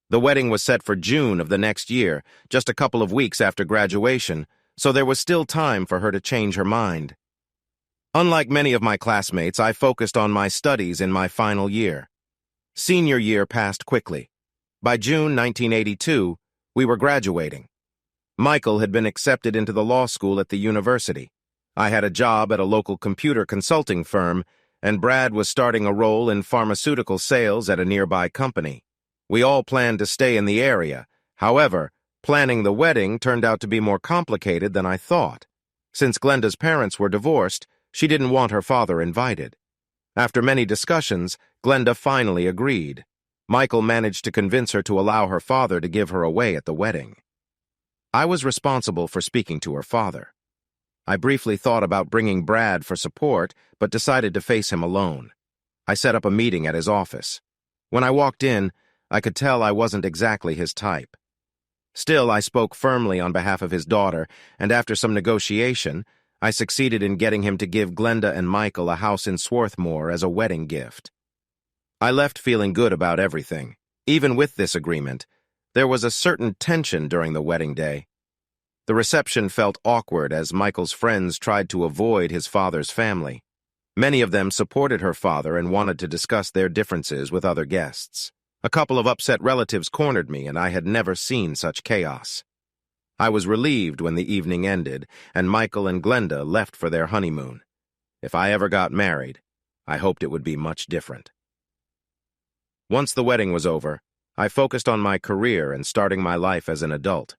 The wedding was set for June of the next year, just a couple of weeks after graduation, so there was still time for her to change her mind. Unlike many of my classmates, I focused on my studies in my final year. Senior year passed quickly. By June 1982, we were graduating. Michael had been accepted into the law school at the university. I had a job at a local computer consulting firm, and Brad was starting a role in pharmaceutical sales at a nearby company. We all planned to stay in the area. However, planning the wedding turned out to be more complicated than I thought. Since Glenda's parents were divorced, she didn't want her father invited. After many discussions, Glenda finally agreed. Michael managed to convince her to allow her father to give her away at the wedding. I was responsible for speaking to her father. I briefly thought about bringing Brad for support, but decided to face him alone. I set up a meeting at his office. When I walked in, I could tell I wasn't exactly his type. Still, I spoke firmly on behalf of his daughter, and after some negotiation, I succeeded in getting him to give Glenda and Michael a house in Swarthmore as a wedding gift. I left feeling good about everything. Even with this agreement, there was a certain tension during the wedding day. The reception felt awkward as Michael's friends tried to avoid his father's family. Many of them supported her father and wanted to discuss their differences with other guests. A couple of upset relatives cornered me, and I had never seen such chaos. I was relieved when the evening ended, and Michael and Glenda left for their honeymoon. If I ever got married, I hoped it would be much different. Once the wedding was over, I focused on my career and starting my life as an adult.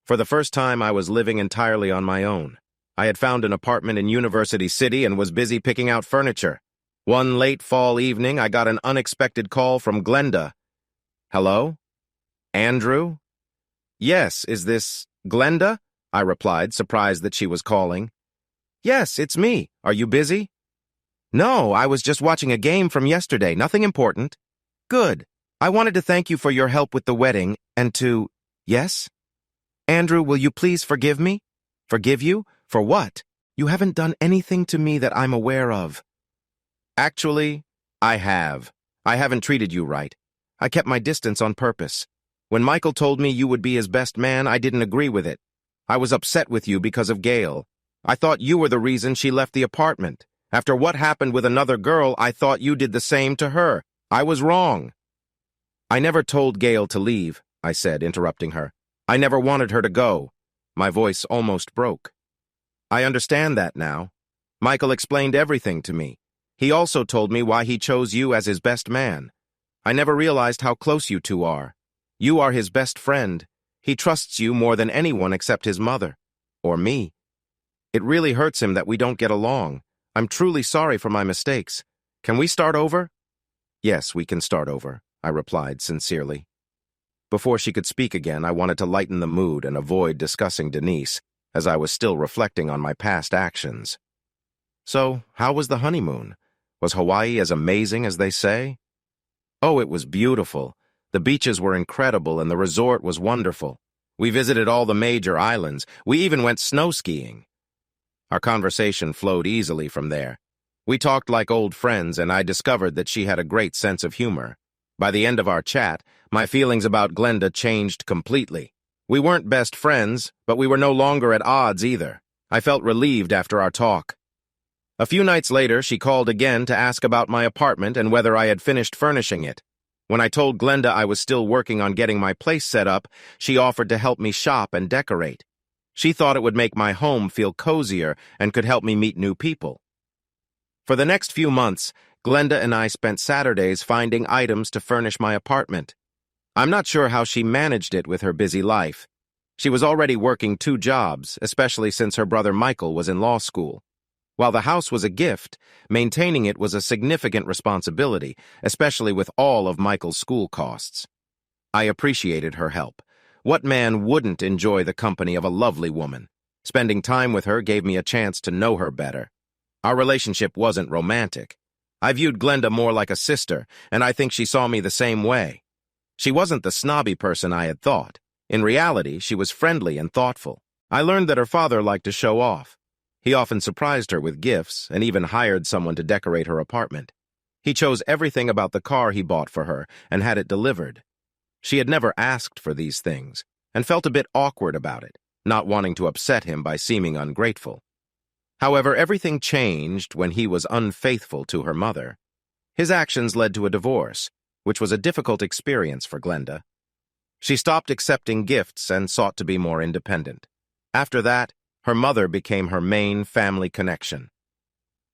For the first time, I was living entirely on my own. I had found an apartment in University City and was busy picking out furniture. One late fall evening, I got an unexpected call from Glenda. "Hello? Andrew?" "Yes, is this Glenda?" I replied, surprised that she was calling. "Yes, it's me. Are you busy?" "No, I was just watching a game from yesterday. Nothing important." "Good. I wanted to thank you for your help with the wedding and to—" "Yes? Andrew, will you please forgive me?" "Forgive you? For what? You haven't done anything to me that I'm aware of." "Actually, I have. I haven't treated you right. I kept my distance on purpose. When Michael told me you would be his best man, I didn't agree with it. I was upset with you because of Gail. I thought you were the reason she left the apartment. After what happened with another girl, I thought you did the same to her. I was wrong." "I never told Gail to leave," I said, interrupting her. I never wanted her to go. My voice almost broke. I understand that now. Michael explained everything to me. He also told me why he chose you as his best man. I never realized how close you two are. You are his best friend. He trusts you more than anyone except his mother. Or me. It really hurts him that we don't get along. I'm truly sorry for my mistakes. Can we start over? Yes, we can start over, I replied sincerely. Before she could speak again, I wanted to lighten the mood and avoid discussing Denise, as I was still reflecting on my past actions. So, how was the honeymoon? Was Hawaii as amazing as they say? Oh, it was beautiful. The beaches were incredible and the resort was wonderful. We visited all the major islands. We even went snow skiing. Our conversation flowed easily from there. We talked like old friends, and I discovered that she had a great sense of humor. By the end of our chat, my feelings about Glenda changed completely. We weren't best friends, but we were no longer at odds either. I felt relieved after our talk. A few nights later, she called again to ask about my apartment and whether I had finished furnishing it. When I told Glenda I was still working on getting my place set up, she offered to help me shop and decorate. She thought it would make my home feel cozier and could help me meet new people. For the next few months, Glenda and I spent Saturdays finding items to furnish my apartment. I'm not sure how she managed it with her busy life. She was already working 2 jobs, especially since her brother Michael was in law school. While the house was a gift, maintaining it was a significant responsibility, especially with all of Michael's school costs. I appreciated her help. What man wouldn't enjoy the company of a lovely woman? Spending time with her gave me a chance to know her better. Our relationship wasn't romantic. I viewed Glenda more like a sister, and I think she saw me the same way. She wasn't the snobby person I had thought. In reality, she was friendly and thoughtful. I learned that her father liked to show off. He often surprised her with gifts and even hired someone to decorate her apartment. He chose everything about the car he bought for her and had it delivered. She had never asked for these things and felt a bit awkward about it, not wanting to upset him by seeming ungrateful. However, everything changed when he was unfaithful to her mother. His actions led to a divorce, which was a difficult experience for Glenda. She stopped accepting gifts and sought to be more independent. After that, her mother became her main family connection.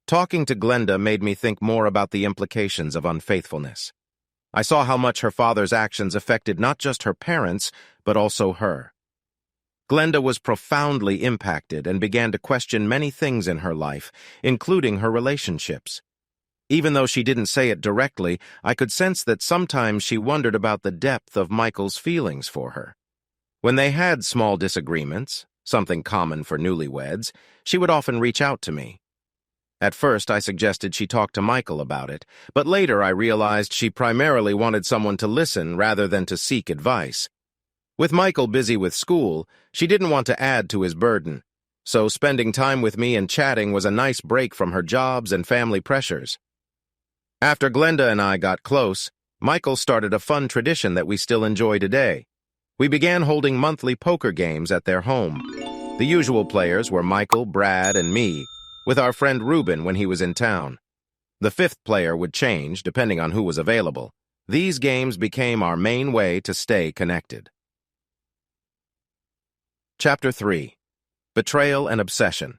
Talking to Glenda made me think more about the implications of unfaithfulness. I saw how much her father's actions affected not just her parents, but also her. Glenda was profoundly impacted and began to question many things in her life, including her relationships. Even though she didn't say it directly, I could sense that sometimes she wondered about the depth of Michael's feelings for her. When they had small disagreements, something common for newlyweds, she would often reach out to me. At first, I suggested she talk to Michael about it, but later I realized she primarily wanted someone to listen rather than to seek advice. With Michael busy with school, she didn't want to add to his burden, so spending time with me and chatting was a nice break from her jobs and family pressures. After Glenda and I got close, Michael started a fun tradition that we still enjoy today. We began holding monthly poker games at their home. The usual players were Michael, Brad, and me, with our friend Ruben when he was in town. The 5th player would change, depending on who was available. These games became our main way to stay connected. Chapter 3. Betrayal and Obsession.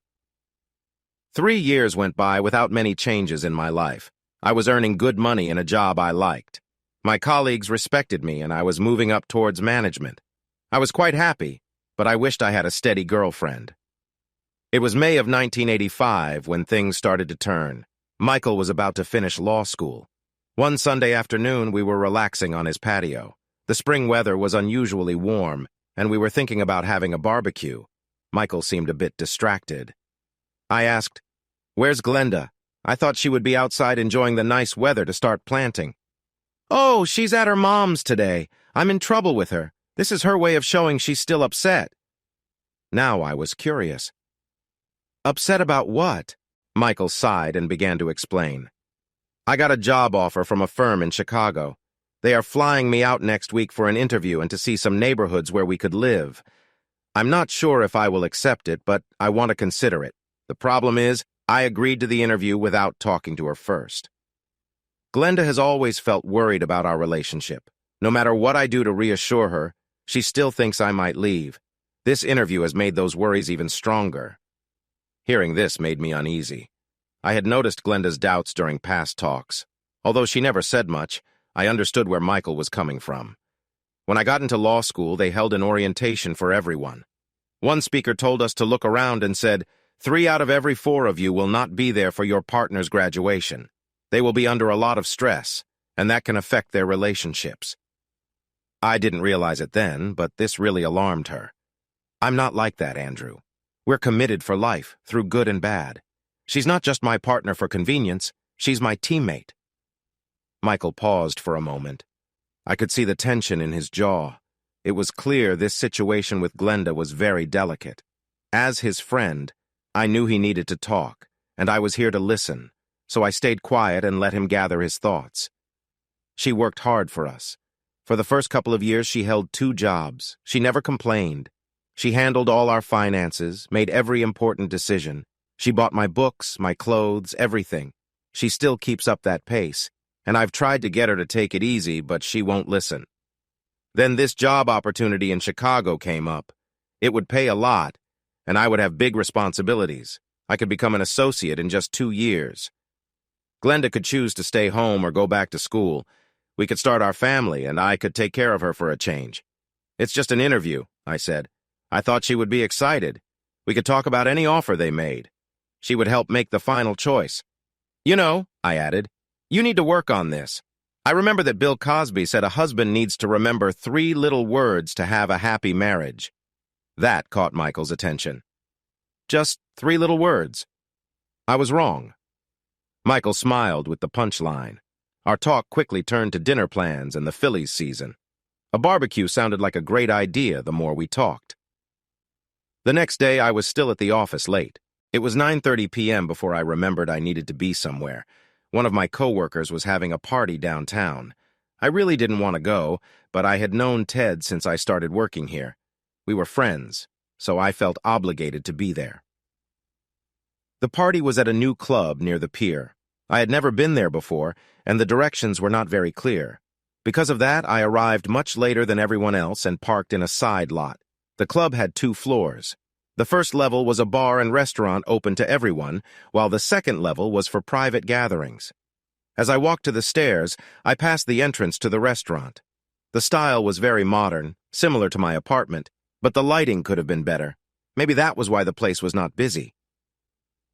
3 years went by without many changes in my life. I was earning good money in a job I liked. My colleagues respected me, and I was moving up towards management. I was quite happy, but I wished I had a steady girlfriend. It was May of 1985 when things started to turn. Michael was about to finish law school. One Sunday afternoon, we were relaxing on his patio. The spring weather was unusually warm, and we were thinking about having a barbecue. Michael seemed a bit distracted. I asked, "Where's Glenda? I thought she would be outside enjoying the nice weather to start planting." "Oh, she's at her mom's today. I'm in trouble with her. This is her way of showing she's still upset." Now I was curious. "Upset about what?" Michael sighed and began to explain. "I got a job offer from a firm in Chicago. They are flying me out next week for an interview and to see some neighborhoods where we could live. I'm not sure if I will accept it, but I want to consider it. The problem is, I agreed to the interview without talking to her first." Glenda has always felt worried about our relationship. No matter what I do to reassure her, She still thinks I might leave. This interview has made those worries even stronger. Hearing this made me uneasy. I had noticed Glenda's doubts during past talks. Although she never said much, I understood where Michael was coming from. When I got into law school, they held an orientation for everyone. One speaker told us to look around and said, 3 out of every 4 of you will not be there for your partner's graduation. They will be under a lot of stress, and that can affect their relationships. I didn't realize it then, but this really alarmed her. I'm not like that, Andrew. We're committed for life, through good and bad. She's not just my partner for convenience, she's my teammate. Michael paused for a moment. I could see the tension in his jaw. It was clear this situation with Glenda was very delicate. As his friend, I knew he needed to talk, and I was here to listen, so I stayed quiet and let him gather his thoughts. She worked hard for us. For the first couple of years, she held 2 jobs. She never complained. She handled all our finances, made every important decision. She bought my books, my clothes, everything. She still keeps up that pace, and I've tried to get her to take it easy, but she won't listen. Then this job opportunity in Chicago came up. It would pay a lot, and I would have big responsibilities. I could become an associate in just 2 years. Glenda could choose to stay home or go back to school. We could start our family, and I could take care of her for a change. It's just an interview, I said. I thought she would be excited. We could talk about any offer they made. She would help make the final choice. You know, I added, you need to work on this. I remember that Bill Cosby said a husband needs to remember 3 little words to have a happy marriage. That caught Michael's attention. Just 3 little words. I was wrong. Michael smiled with the punchline. Our talk quickly turned to dinner plans and the Phillies season. A barbecue sounded like a great idea the more we talked. The next day, I was still at the office late. It was 9:30 p.m. before I remembered I needed to be somewhere. One of my coworkers was having a party downtown. I really didn't want to go, but I had known Ted since I started working here. We were friends, so I felt obligated to be there. The party was at a new club near the pier. I had never been there before, and the directions were not very clear. Because of that, I arrived much later than everyone else and parked in a side lot. The club had 2 floors. The first level was a bar and restaurant open to everyone, while the second level was for private gatherings. As I walked to the stairs, I passed the entrance to the restaurant. The style was very modern, similar to my apartment, but the lighting could have been better. Maybe that was why the place was not busy.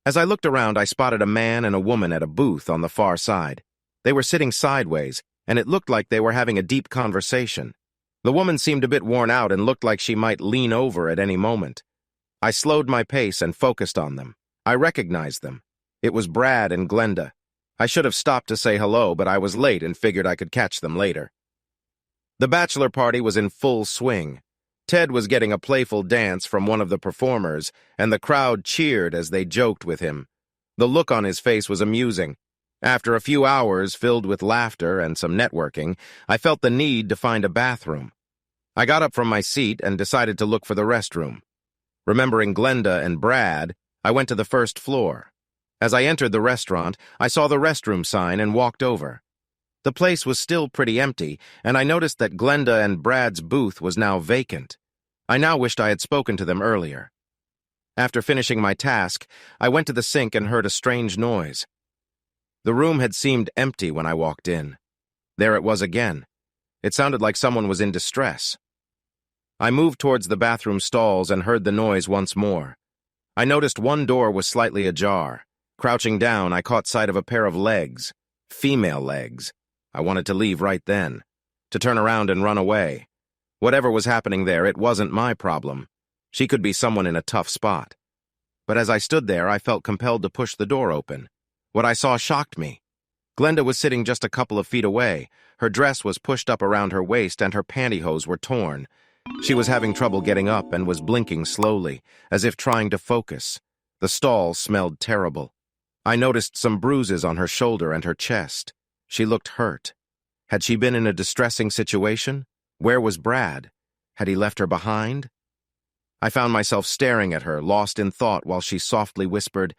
As I looked around, I spotted a man and a woman at a booth on the far side. They were sitting sideways, and it looked like they were having a deep conversation. The woman seemed a bit worn out and looked like she might lean over at any moment. I slowed my pace and focused on them. I recognized them. It was Brad and Glenda. I should have stopped to say hello, but I was late and figured I could catch them later. The bachelor party was in full swing. Ted was getting a playful dance from one of the performers, and the crowd cheered as they joked with him. The look on his face was amusing. After a few hours filled with laughter and some networking, I felt the need to find a bathroom. I got up from my seat and decided to look for the restroom. Remembering Glenda and Brad, I went to the first floor. As I entered the restaurant, I saw the restroom sign and walked over. The place was still pretty empty, and I noticed that Glenda and Brad's booth was now vacant. I now wished I had spoken to them earlier. After finishing my task, I went to the sink and heard a strange noise. The room had seemed empty when I walked in. There it was again. It sounded like someone was in distress. I moved towards the bathroom stalls and heard the noise once more. I noticed one door was slightly ajar. Crouching down, I caught sight of a pair of legs. Female legs. I wanted to leave right then. To turn around and run away. Whatever was happening there, it wasn't my problem. She could be someone in a tough spot. But as I stood there, I felt compelled to push the door open. What I saw shocked me. Glenda was sitting just a couple of feet away. Her dress was pushed up around her waist and her pantyhose were torn. She was having trouble getting up and was blinking slowly, as if trying to focus. The stall smelled terrible. I noticed some bruises on her shoulder and her chest. She looked hurt. Had she been in a distressing situation? Where was Brad? Had he left her behind? I found myself staring at her, lost in thought, while she softly whispered,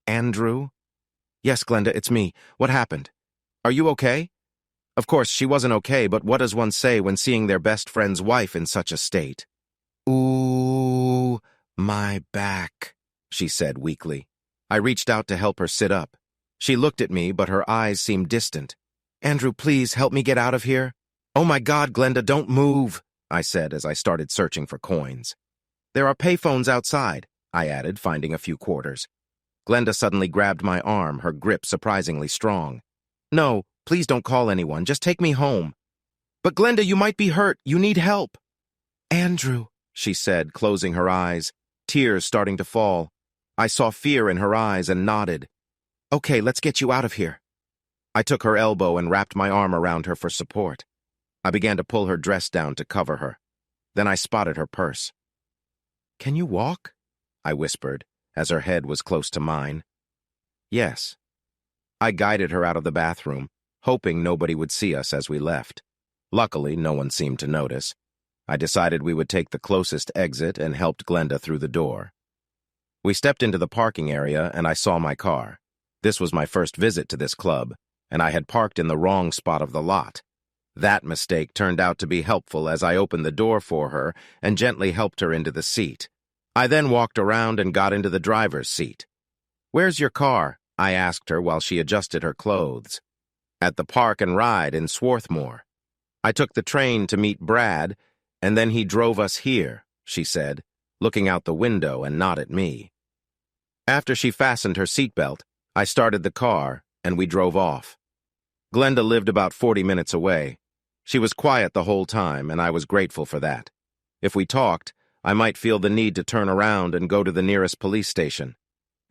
"Andrew?" "Yes, Glenda, it's me. What happened? Are you okay?" Of course, she wasn't okay, but what does one say when seeing their best friend's wife in such a state? "Ooh, my back," she said weakly. I reached out to help her sit up. She looked at me, but her eyes seemed distant. "Andrew, please help me get out of here." "Oh my God, Glenda, don't move," I said as I started searching for coins. "There are payphones outside," I added, finding a few quarters. Glenda suddenly grabbed my arm, her grip surprisingly strong. "No, please don't call anyone. Just take me home." "But Glenda, you might be hurt. You need help." "Andrew," she said, closing her eyes, tears starting to fall. I saw fear in her eyes and nodded. "Okay, let's get you out of here." I took her elbow and wrapped my arm around her for support. I began to pull her dress down to cover her. Then I spotted her purse. "Can you walk?" I whispered, as her head was close to mine. "Yes." I guided her out of the bathroom, hoping nobody would see us as we left. Luckily, no one seemed to notice. I decided we would take the closest exit and helped Glenda through the door. We stepped into the parking area and I saw my car. This was my first visit to this club, and I had parked in the wrong spot of the lot. That mistake turned out to be helpful as I opened the door for her and gently helped her into the seat. I then walked around and got into the driver's seat. "Where's your car?" I asked her while she adjusted her clothes. "At the Park and Ride in Swarthmore. I took the train to meet Brad, and then he drove us here," she said, looking out the window and not at me. After she fastened her seatbelt, I started the car, and we drove off. Glenda lived about 40 minutes away. She was quiet the whole time, and I was grateful for that. If we talked, I might feel the need to turn around and go to the nearest police station.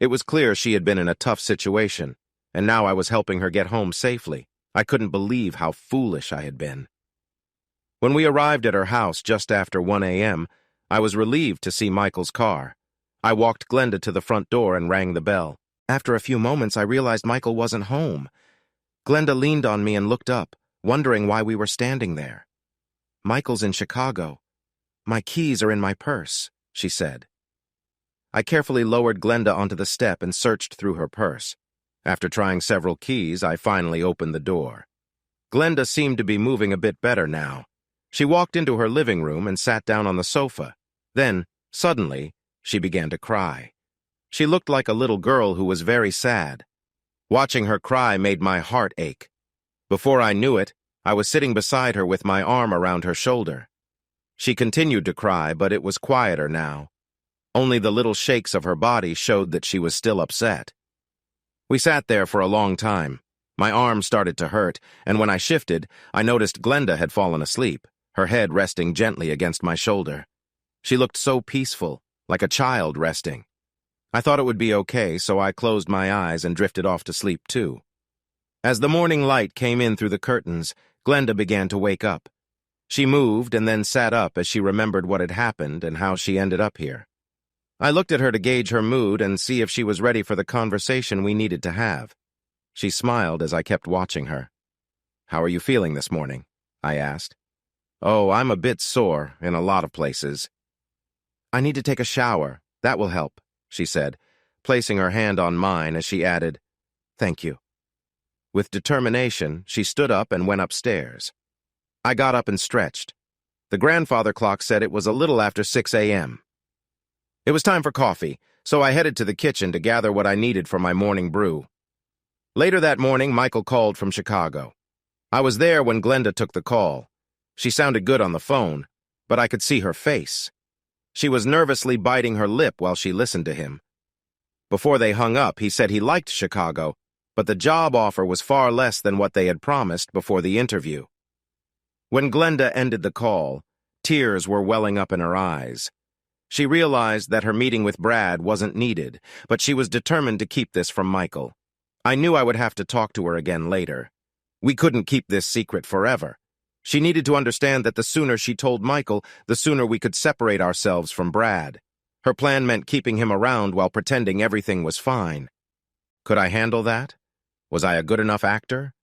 It was clear she had been in a tough situation, and now I was helping her get home safely. I couldn't believe how foolish I had been. When we arrived at her house just after 1 a.m., I was relieved to see Michael's car. I walked Glenda to the front door and rang the bell. After a few moments, I realized Michael wasn't home. Glenda leaned on me and looked up, wondering why we were standing there. "Michael's in Chicago. My keys are in my purse," she said. I carefully lowered Glenda onto the step and searched through her purse. After trying several keys, I finally opened the door. Glenda seemed to be moving a bit better now. She walked into her living room and sat down on the sofa. Then, suddenly, she began to cry. She looked like a little girl who was very sad. Watching her cry made my heart ache. Before I knew it, I was sitting beside her with my arm around her shoulder. She continued to cry, but it was quieter now. Only the little shakes of her body showed that she was still upset. We sat there for a long time. My arm started to hurt, and when I shifted, I noticed Glenda had fallen asleep, her head resting gently against my shoulder. She looked so peaceful, like a child resting. I thought it would be okay, so I closed my eyes and drifted off to sleep too. As the morning light came in through the curtains, Glenda began to wake up. She moved and then sat up as she remembered what had happened and how she ended up here. I looked at her to gauge her mood and see if she was ready for the conversation we needed to have. She smiled as I kept watching her. "How are you feeling this morning?" I asked. "Oh, I'm a bit sore in a lot of places." "I need to take a shower. That will help," she said, placing her hand on mine as she added, "Thank you." With determination, she stood up and went upstairs. I got up and stretched. The grandfather clock said it was a little after 6 a.m. It was time for coffee, so I headed to the kitchen to gather what I needed for my morning brew. Later that morning, Michael called from Chicago. I was there when Glenda took the call. She sounded good on the phone, but I could see her face. She was nervously biting her lip while she listened to him. Before they hung up, he said he liked Chicago, but the job offer was far less than what they had promised before the interview. When Glenda ended the call, tears were welling up in her eyes. She realized that her meeting with Brad wasn't needed, but she was determined to keep this from Michael. I knew I would have to talk to her again later. We couldn't keep this secret forever. She needed to understand that the sooner she told Michael, the sooner we could separate ourselves from Brad. Her plan meant keeping him around while pretending everything was fine. Could I handle that? Was I a good enough actor?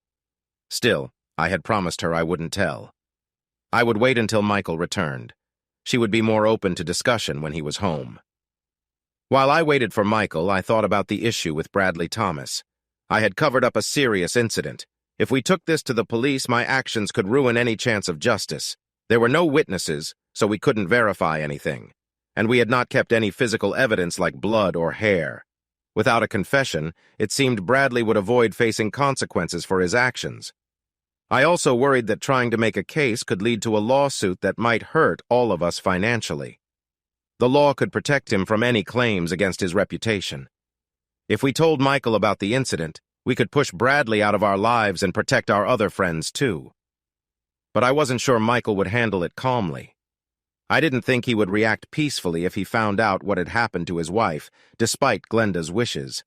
Still, I had promised her I wouldn't tell. I would wait until Michael returned. She would be more open to discussion when he was home. While I waited for Michael, I thought about the issue with Bradley Thomas. I had covered up a serious incident. If we took this to the police, my actions could ruin any chance of justice. There were no witnesses, so we couldn't verify anything. And we had not kept any physical evidence like blood or hair. Without a confession, it seemed Bradley would avoid facing consequences for his actions. I also worried that trying to make a case could lead to a lawsuit that might hurt all of us financially. The law could protect him from any claims against his reputation. If we told Michael about the incident, we could push Bradley out of our lives and protect our other friends too. But I wasn't sure Michael would handle it calmly. I didn't think he would react peacefully if he found out what had happened to his wife, despite Glenda's wishes.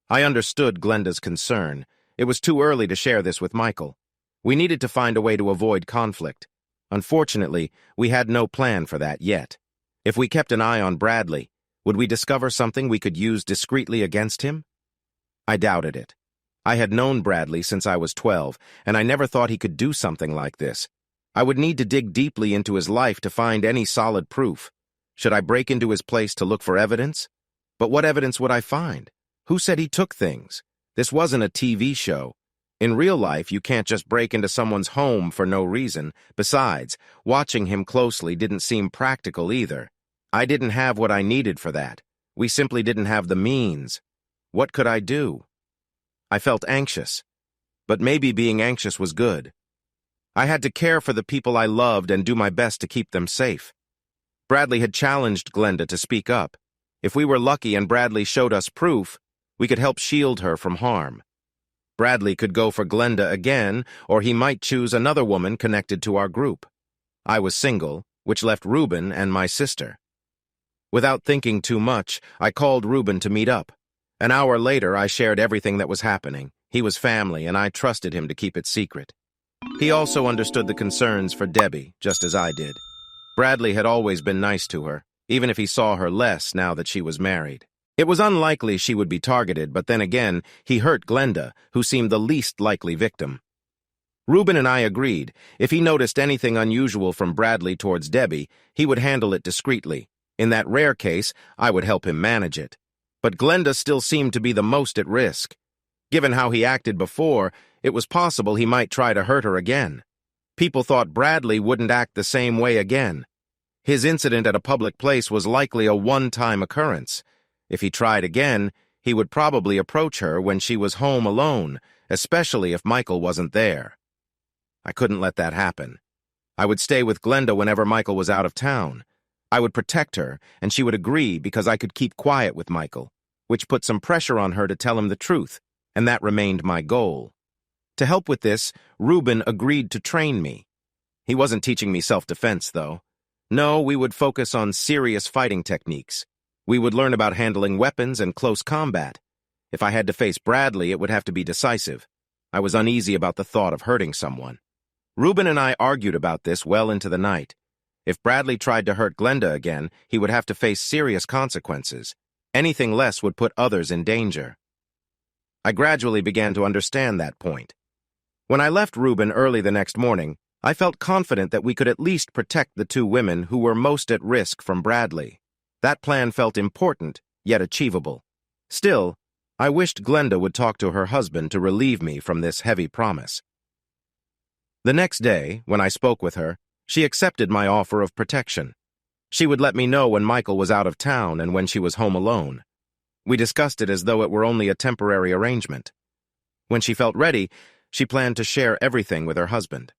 I understood Glenda's concern. It was too early to share this with Michael. We needed to find a way to avoid conflict. Unfortunately, we had no plan for that yet. If we kept an eye on Bradley, would we discover something we could use discreetly against him? I doubted it. I had known Bradley since I was 12, and I never thought he could do something like this. I would need to dig deeply into his life to find any solid proof. Should I break into his place to look for evidence? But what evidence would I find? Who said he took things? This wasn't a TV show. In real life, you can't just break into someone's home for no reason. Besides, watching him closely didn't seem practical either. I didn't have what I needed for that. We simply didn't have the means. What could I do? I felt anxious, but maybe being anxious was good. I had to care for the people I loved and do my best to keep them safe. Bradley had challenged Glenda to speak up. If we were lucky and Bradley showed us proof, we could help shield her from harm. Bradley could go for Glenda again, or he might choose another woman connected to our group. I was single, which left Reuben and my sister. Without thinking too much, I called Reuben to meet up. An hour later, I shared everything that was happening. He was family, and I trusted him to keep it secret. He also understood the concerns for Debbie, just as I did. Bradley had always been nice to her, even if he saw her less now that she was married. It was unlikely she would be targeted, but then again, he hurt Glenda, who seemed the least likely victim. Reuben and I agreed. If he noticed anything unusual from Bradley towards Debbie, he would handle it discreetly. In that rare case, I would help him manage it. But Glenda still seemed to be the most at risk. Given how he acted before, it was possible he might try to hurt her again. People thought Bradley wouldn't act the same way again. His incident at a public place was likely a one-time occurrence. If he tried again, he would probably approach her when she was home alone, especially if Michael wasn't there. I couldn't let that happen. I would stay with Glenda whenever Michael was out of town. I would protect her, and she would agree because I could keep quiet with Michael, which put some pressure on her to tell him the truth, and that remained my goal. To help with this, Reuben agreed to train me. He wasn't teaching me self-defense, though. No, we would focus on serious fighting techniques. We would learn about handling weapons and close combat. If I had to face Bradley, it would have to be decisive. I was uneasy about the thought of hurting someone. Reuben and I argued about this well into the night. If Bradley tried to hurt Glenda again, he would have to face serious consequences. Anything less would put others in danger. I gradually began to understand that point. When I left Reuben early the next morning, I felt confident that we could at least protect the two women who were most at risk from Bradley. That plan felt important, yet achievable. Still, I wished Glenda would talk to her husband to relieve me from this heavy promise. The next day, when I spoke with her, she accepted my offer of protection. She would let me know when Michael was out of town and when she was home alone. We discussed it as though it were only a temporary arrangement. When she felt ready, she planned to share everything with her husband.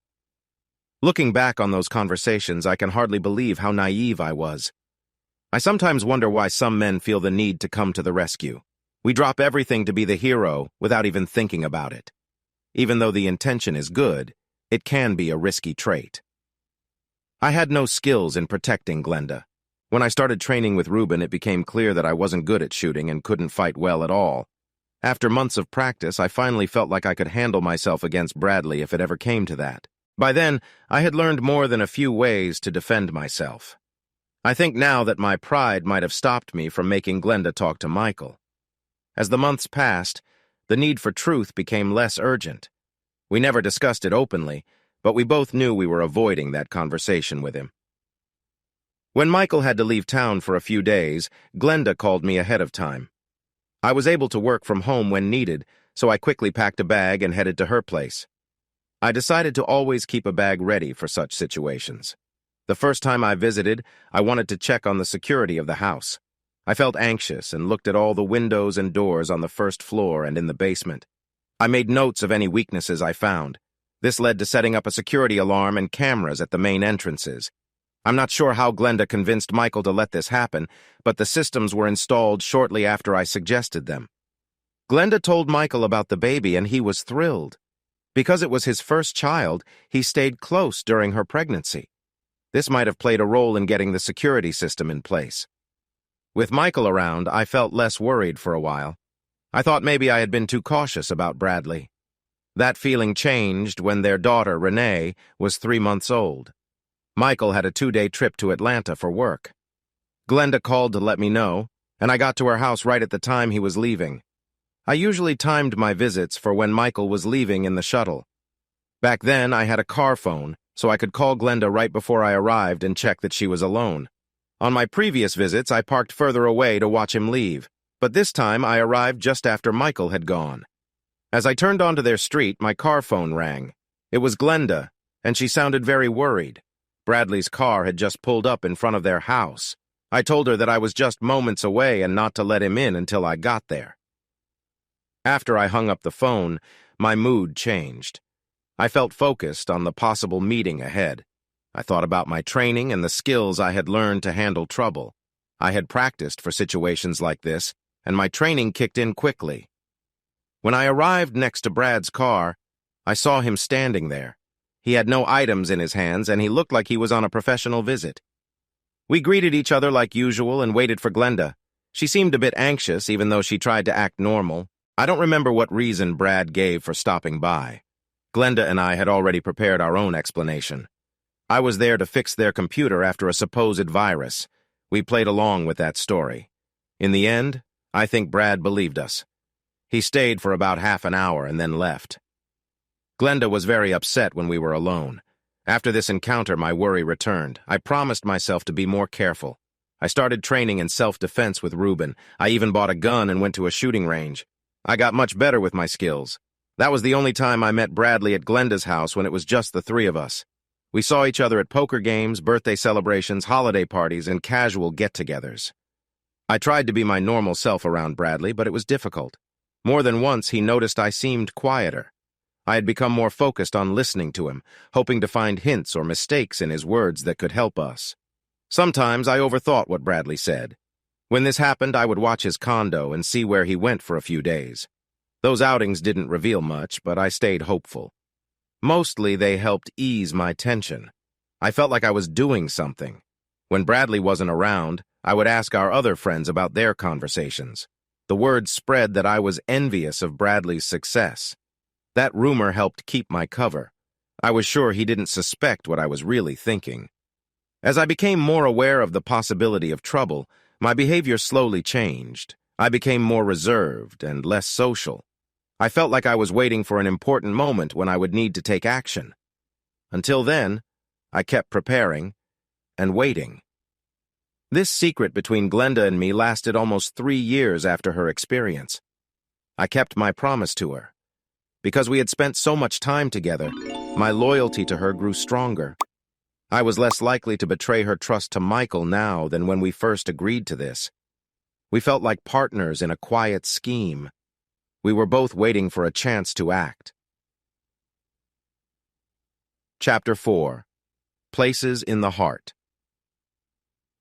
Looking back on those conversations, I can hardly believe how naive I was. I sometimes wonder why some men feel the need to come to the rescue. We drop everything to be the hero without even thinking about it. Even though the intention is good, it can be a risky trait. I had no skills in protecting Glenda. When I started training with Reuben, it became clear that I wasn't good at shooting and couldn't fight well at all. After months of practice, I finally felt like I could handle myself against Bradley if it ever came to that. By then, I had learned more than a few ways to defend myself. I think now that my pride might have stopped me from making Glenda talk to Michael. As the months passed, the need for truth became less urgent. We never discussed it openly, but we both knew we were avoiding that conversation with him. When Michael had to leave town for a few days, Glenda called me ahead of time. I was able to work from home when needed, so I quickly packed a bag and headed to her place. I decided to always keep a bag ready for such situations. The first time I visited, I wanted to check on the security of the house. I felt anxious and looked at all the windows and doors on the first floor and in the basement. I made notes of any weaknesses I found. This led to setting up a security alarm and cameras at the main entrances. I'm not sure how Glenda convinced Michael to let this happen, but the systems were installed shortly after I suggested them. Glenda told Michael about the baby and he was thrilled. Because it was his first child, he stayed close during her pregnancy. This might have played a role in getting the security system in place. With Michael around, I felt less worried for a while. I thought maybe I had been too cautious about Bradley. That feeling changed when their daughter, Renee, was 3 months old. Michael had a 2-day trip to Atlanta for work. Glenda called to let me know, and I got to her house right at the time he was leaving. I usually timed my visits for when Michael was leaving in the shuttle. Back then, I had a car phone, so I could call Glenda right before I arrived and check that she was alone. On my previous visits, I parked further away to watch him leave, but this time I arrived just after Michael had gone. As I turned onto their street, my car phone rang. It was Glenda, and she sounded very worried. Bradley's car had just pulled up in front of their house. I told her that I was just moments away and not to let him in until I got there. After I hung up the phone, my mood changed. I felt focused on the possible meeting ahead. I thought about my training and the skills I had learned to handle trouble. I had practiced for situations like this, and my training kicked in quickly. When I arrived next to Brad's car, I saw him standing there. He had no items in his hands, and he looked like he was on a professional visit. We greeted each other like usual and waited for Glenda. She seemed a bit anxious, even though she tried to act normal. I don't remember what reason Brad gave for stopping by. Glenda and I had already prepared our own explanation. I was there to fix their computer after a supposed virus. We played along with that story. In the end, I think Brad believed us. He stayed for about half an hour and then left. Glenda was very upset when we were alone. After this encounter, my worry returned. I promised myself to be more careful. I started training in self-defense with Ruben. I even bought a gun and went to a shooting range. I got much better with my skills. That was the only time I met Bradley at Glenda's house when it was just the three of us. We saw each other at poker games, birthday celebrations, holiday parties, and casual get-togethers. I tried to be my normal self around Bradley, but it was difficult. More than once, he noticed I seemed quieter. I had become more focused on listening to him, hoping to find hints or mistakes in his words that could help us. Sometimes I overthought what Bradley said. When this happened, I would watch his condo and see where he went for a few days. Those outings didn't reveal much, but I stayed hopeful. Mostly, they helped ease my tension. I felt like I was doing something. When Bradley wasn't around, I would ask our other friends about their conversations. The word spread that I was envious of Bradley's success. That rumor helped keep my cover. I was sure he didn't suspect what I was really thinking. As I became more aware of the possibility of trouble, my behavior slowly changed. I became more reserved and less social. I felt like I was waiting for an important moment when I would need to take action. Until then, I kept preparing and waiting. This secret between Glenda and me lasted almost 3 years after her experience. I kept my promise to her. Because we had spent so much time together, my loyalty to her grew stronger. I was less likely to betray her trust to Michael now than when we first agreed to this. We felt like partners in a quiet scheme. We were both waiting for a chance to act. Chapter 4. Places in the Heart.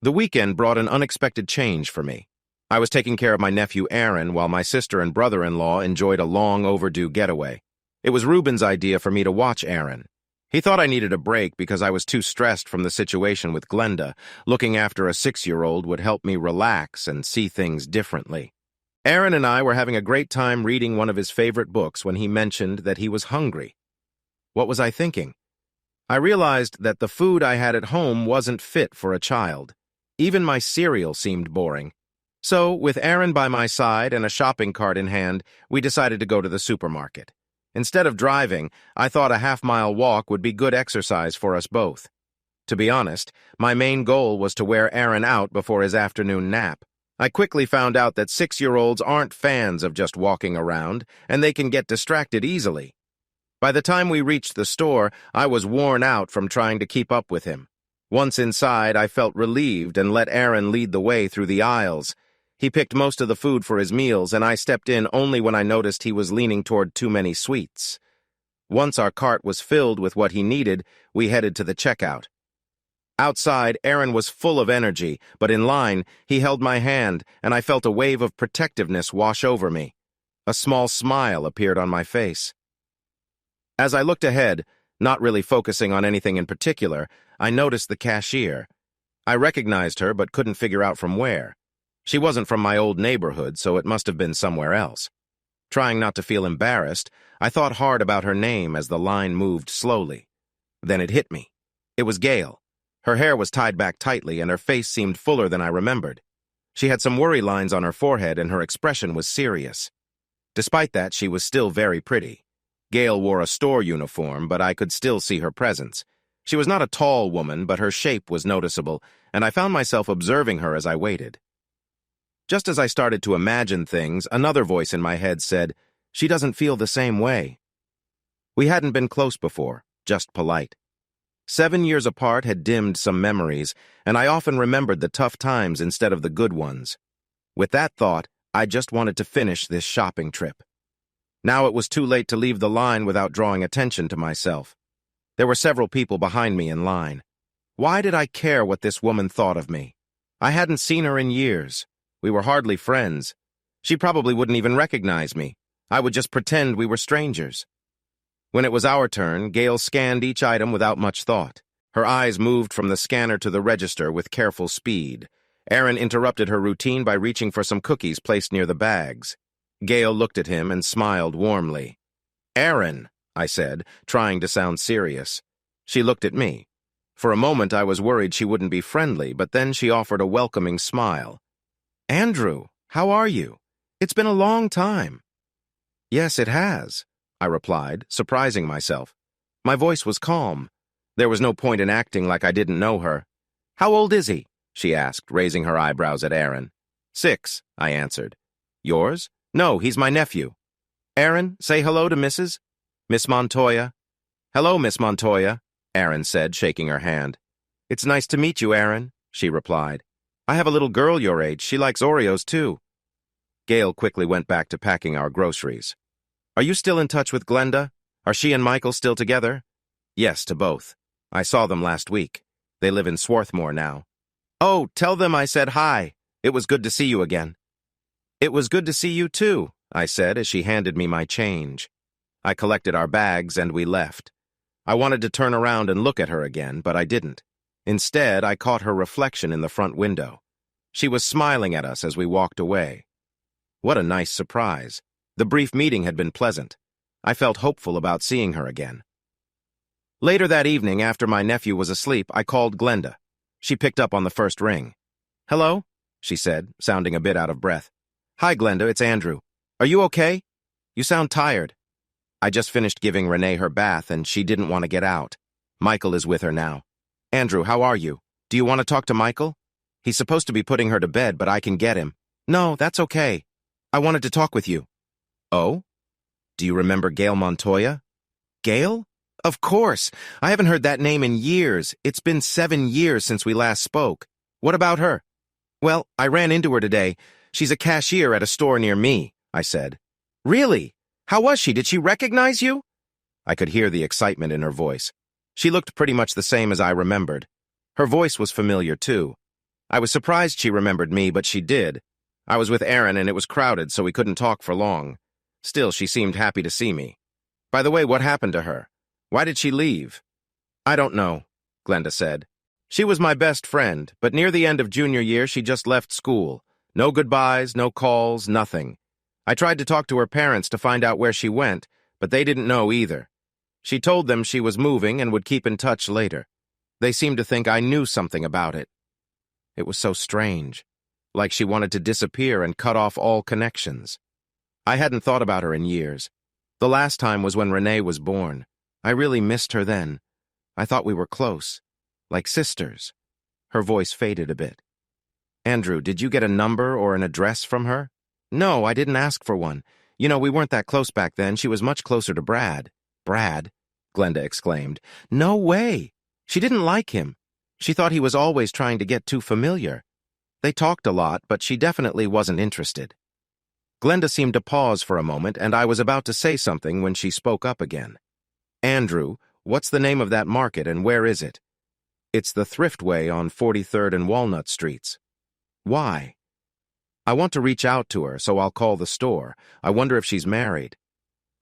The weekend brought an unexpected change for me. I was taking care of my nephew Aaron while my sister and brother-in-law enjoyed a long overdue getaway. It was Ruben's idea for me to watch Aaron. He thought I needed a break because I was too stressed from the situation with Glenda. Looking after a 6-year-old would help me relax and see things differently. Aaron and I were having a great time reading one of his favorite books when he mentioned that he was hungry. What was I thinking? I realized that the food I had at home wasn't fit for a child. Even my cereal seemed boring. So, with Aaron by my side and a shopping cart in hand, we decided to go to the supermarket. Instead of driving, I thought a half-mile walk would be good exercise for us both. To be honest, my main goal was to wear Aaron out before his afternoon nap. I quickly found out that 6-year-olds aren't fans of just walking around, and they can get distracted easily. By the time we reached the store, I was worn out from trying to keep up with him. Once inside, I felt relieved and let Aaron lead the way through the aisles. He picked most of the food for his meals, and I stepped in only when I noticed he was leaning toward too many sweets. Once our cart was filled with what he needed, we headed to the checkout. Outside, Aaron was full of energy, but in line, he held my hand, and I felt a wave of protectiveness wash over me. A small smile appeared on my face. As I looked ahead, not really focusing on anything in particular, I noticed the cashier. I recognized her but couldn't figure out from where. She wasn't from my old neighborhood, so it must have been somewhere else. Trying not to feel embarrassed, I thought hard about her name as the line moved slowly. Then it hit me. It was Gail. Her hair was tied back tightly, and her face seemed fuller than I remembered. She had some worry lines on her forehead, and her expression was serious. Despite that, she was still very pretty. Gail wore a store uniform, but I could still see her presence. She was not a tall woman, but her shape was noticeable, and I found myself observing her as I waited. Just as I started to imagine things, another voice in my head said, "She doesn't feel the same way." We hadn't been close before, just polite. 7 years apart had dimmed some memories, and I often remembered the tough times instead of the good ones. With that thought, I just wanted to finish this shopping trip. Now it was too late to leave the line without drawing attention to myself. There were several people behind me in line. Why did I care what this woman thought of me? I hadn't seen her in years. We were hardly friends. She probably wouldn't even recognize me. I would just pretend we were strangers. When it was our turn, Gail scanned each item without much thought. Her eyes moved from the scanner to the register with careful speed. Aaron interrupted her routine by reaching for some cookies placed near the bags. Gail looked at him and smiled warmly. "Aaron," I said, trying to sound serious. She looked at me. For a moment I was worried she wouldn't be friendly, but then she offered a welcoming smile. "Andrew, how are you? It's been a long time." "Yes, it has," I replied, surprising myself. My voice was calm. There was no point in acting like I didn't know her. "How old is he?" she asked, raising her eyebrows at Aaron. "6, I answered. "Yours?" "No, he's my nephew." "Aaron, say hello to Miss Montoya." "Hello, Miss Montoya," Aaron said, shaking her hand. "It's nice to meet you, Aaron," she replied. "I have a little girl your age. She likes Oreos, too." Gail quickly went back to packing our groceries. "Are you still in touch with Glenda? Are she and Michael still together?" "Yes, to both. I saw them last week. They live in Swarthmore now." "Oh, tell them I said hi. It was good to see you again." "It was good to see you too," I said as she handed me my change. I collected our bags and we left. I wanted to turn around and look at her again, but I didn't. Instead, I caught her reflection in the front window. She was smiling at us as we walked away. What a nice surprise. The brief meeting had been pleasant. I felt hopeful about seeing her again. Later that evening, after my nephew was asleep, I called Glenda. She picked up on the first ring. "Hello?" she said, sounding a bit out of breath. "Hi, Glenda, it's Andrew. Are you okay? You sound tired." I just finished giving Renee her bath, and she didn't want to get out. Michael is with her now. "Andrew, how are you? Do you want to talk to Michael? He's supposed to be putting her to bed, but I can get him." "No, that's okay. I wanted to talk with you." "Oh? Do you remember Gail Montoya?" "Gail? Of course. I haven't heard that name in years. It's been 7 years since we last spoke. What about her?" "Well, I ran into her today. She's a cashier at a store near me," I said. "Really? How was she? Did she recognize you?" I could hear the excitement in her voice. She looked pretty much the same as I remembered. Her voice was familiar, too. I was surprised she remembered me, but she did. I was with Aaron and it was crowded, so we couldn't talk for long. Still, she seemed happy to see me. "By the way, what happened to her? Why did she leave?" "I don't know," Glenda said. "She was my best friend, but near the end of junior year she just left school. No goodbyes, no calls, nothing. I tried to talk to her parents to find out where she went, but they didn't know either. She told them she was moving and would keep in touch later. They seemed to think I knew something about it. It was so strange, like she wanted to disappear and cut off all connections. I hadn't thought about her in years. The last time was when Renee was born. I really missed her then. I thought we were close, like sisters." Her voice faded a bit. Andrew, did you get a number or an address from her? No, I didn't ask for one. You know, we weren't that close back then. She was much closer to Brad. Brad? Glenda exclaimed. No way! She didn't like him. She thought he was always trying to get too familiar. They talked a lot, but she definitely wasn't interested. Glenda seemed to pause for a moment, and I was about to say something when she spoke up again. Andrew, what's the name of that market and where is it? It's the Thriftway on 43rd and Walnut Streets. Why? I want to reach out to her, so I'll call the store. I wonder if she's married.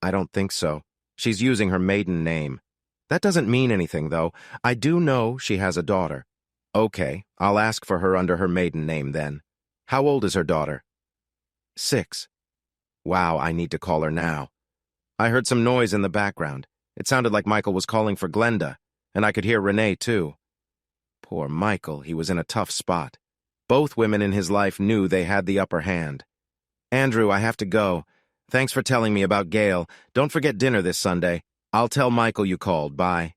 I don't think so. She's using her maiden name. That doesn't mean anything, though. I do know she has a daughter. Okay, I'll ask for her under her maiden name then. How old is her daughter? 6. Wow, I need to call her now. I heard some noise in the background. It sounded like Michael was calling for Glenda, and I could hear Renee, too. Poor Michael, he was in a tough spot. Both women in his life knew they had the upper hand. Andrew, I have to go. Thanks for telling me about Gail. Don't forget dinner this Sunday. I'll tell Michael you called. Bye.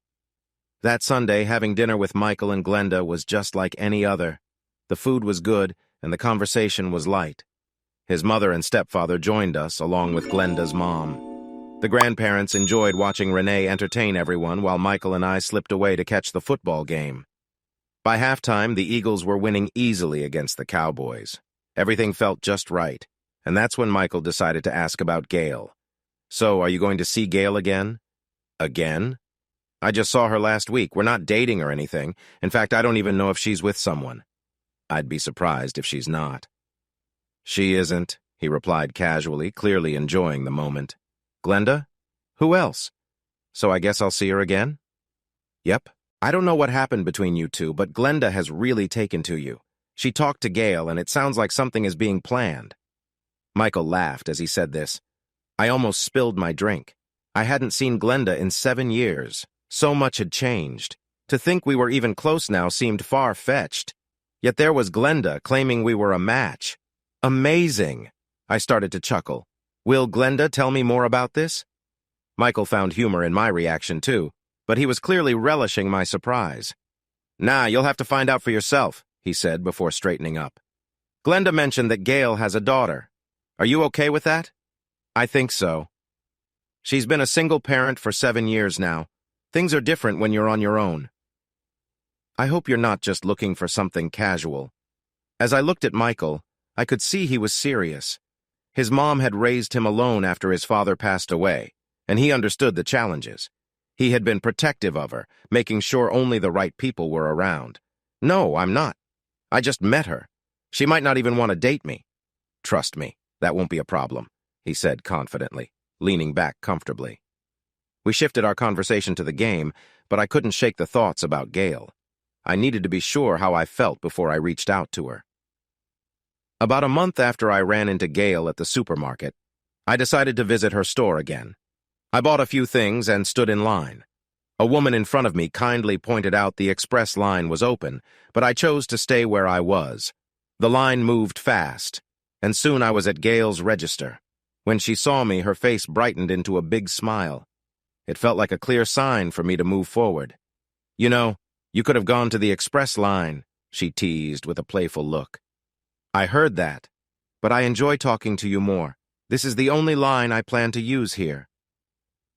That Sunday, having dinner with Michael and Glenda was just like any other. The food was good, and the conversation was light. His mother and stepfather joined us, along with Glenda's mom. The grandparents enjoyed watching Renee entertain everyone while Michael and I slipped away to catch the football game. By halftime, the Eagles were winning easily against the Cowboys. Everything felt just right, and that's when Michael decided to ask about Gail. So, are you going to see Gail again? Again? I just saw her last week. We're not dating or anything. In fact, I don't even know if she's with someone. I'd be surprised if she's not. She isn't, he replied casually, clearly enjoying the moment. Glenda? Who else? So I guess I'll see her again? Yep. I don't know what happened between you two, but Glenda has really taken to you. She talked to Gail, and it sounds like something is being planned. Michael laughed as he said this. I almost spilled my drink. I hadn't seen Glenda in 7 years. So much had changed. To think we were even close now seemed far-fetched. Yet there was Glenda claiming we were a match. Amazing! I started to chuckle. Will Glenda tell me more about this? Michael found humor in my reaction, too, but he was clearly relishing my surprise. Nah, you'll have to find out for yourself, he said before straightening up. Glenda mentioned that Gail has a daughter. Are you okay with that? I think so. She's been a single parent for 7 years now. Things are different when you're on your own. I hope you're not just looking for something casual. As I looked at Michael, I could see he was serious. His mom had raised him alone after his father passed away, and he understood the challenges. He had been protective of her, making sure only the right people were around. No, I'm not. I just met her. She might not even want to date me. Trust me, that won't be a problem, he said confidently, leaning back comfortably. We shifted our conversation to the game, but I couldn't shake the thoughts about Gail. I needed to be sure how I felt before I reached out to her. About a month after I ran into Gail at the supermarket, I decided to visit her store again. I bought a few things and stood in line. A woman in front of me kindly pointed out the express line was open, but I chose to stay where I was. The line moved fast, and soon I was at Gail's register. When she saw me, her face brightened into a big smile. It felt like a clear sign for me to move forward. You know, you could have gone to the express line, she teased with a playful look. I heard that, but I enjoy talking to you more. This is the only line I plan to use here.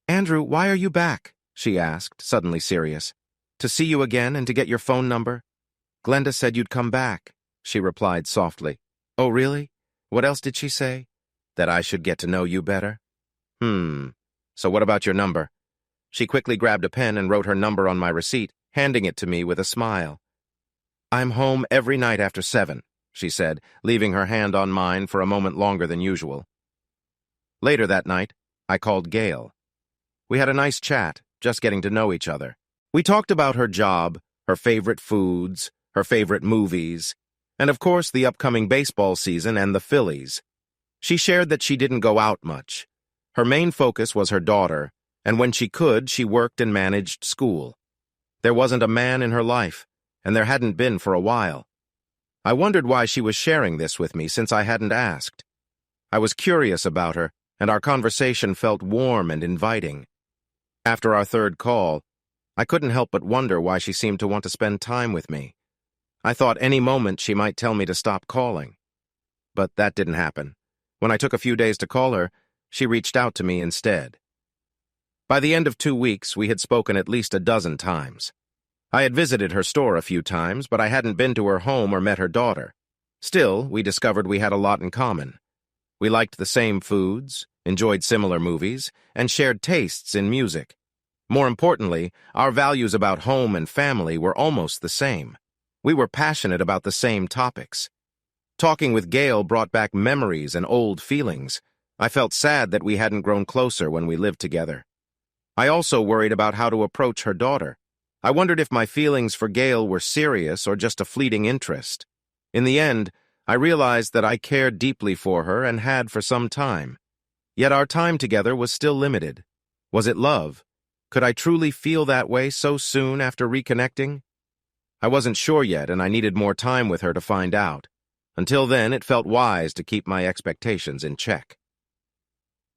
Andrew, why are you back? She asked, suddenly serious. To see you again and to get your phone number? Glenda said you'd come back, she replied softly. Oh, really? What else did she say? That I should get to know you better? So what about your number? She quickly grabbed a pen and wrote her number on my receipt, handing it to me with a smile. I'm home every night after 7, she said, leaving her hand on mine for a moment longer than usual. Later that night, I called Gail. We had a nice chat, just getting to know each other. We talked about her job, her favorite foods, her favorite movies, and of course the upcoming baseball season and the Phillies. She shared that she didn't go out much. Her main focus was her daughter, and when she could, she worked and managed school. There wasn't a man in her life, and there hadn't been for a while. I wondered why she was sharing this with me since I hadn't asked. I was curious about her, and our conversation felt warm and inviting. After our third call, I couldn't help but wonder why she seemed to want to spend time with me. I thought any moment she might tell me to stop calling. But that didn't happen. When I took a few days to call her, she reached out to me instead. By the end of 2 weeks, we had spoken at least a dozen times. I had visited her store a few times, but I hadn't been to her home or met her daughter. Still, we discovered we had a lot in common. We liked the same foods, enjoyed similar movies, and shared tastes in music. More importantly, our values about home and family were almost the same. We were passionate about the same topics. Talking with Gail brought back memories and old feelings. I felt sad that we hadn't grown closer when we lived together. I also worried about how to approach her daughter. I wondered if my feelings for Gail were serious or just a fleeting interest. In the end, I realized that I cared deeply for her and had for some time. Yet our time together was still limited. Was it love? Could I truly feel that way so soon after reconnecting? I wasn't sure yet, and I needed more time with her to find out. Until then, it felt wise to keep my expectations in check.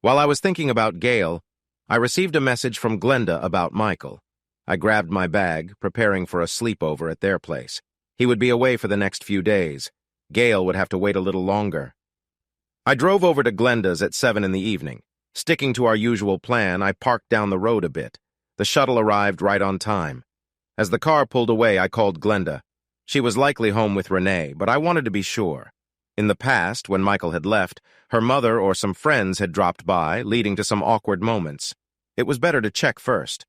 While I was thinking about Gail, I received a message from Glenda about Michael. I grabbed my bag, preparing for a sleepover at their place. He would be away for the next few days. Gail would have to wait a little longer. I drove over to Glenda's at 7 in the evening. Sticking to our usual plan, I parked down the road a bit. The shuttle arrived right on time. As the car pulled away, I called Glenda. She was likely home with Renee, but I wanted to be sure. In the past, when Michael had left, her mother or some friends had dropped by, leading to some awkward moments. It was better to check first.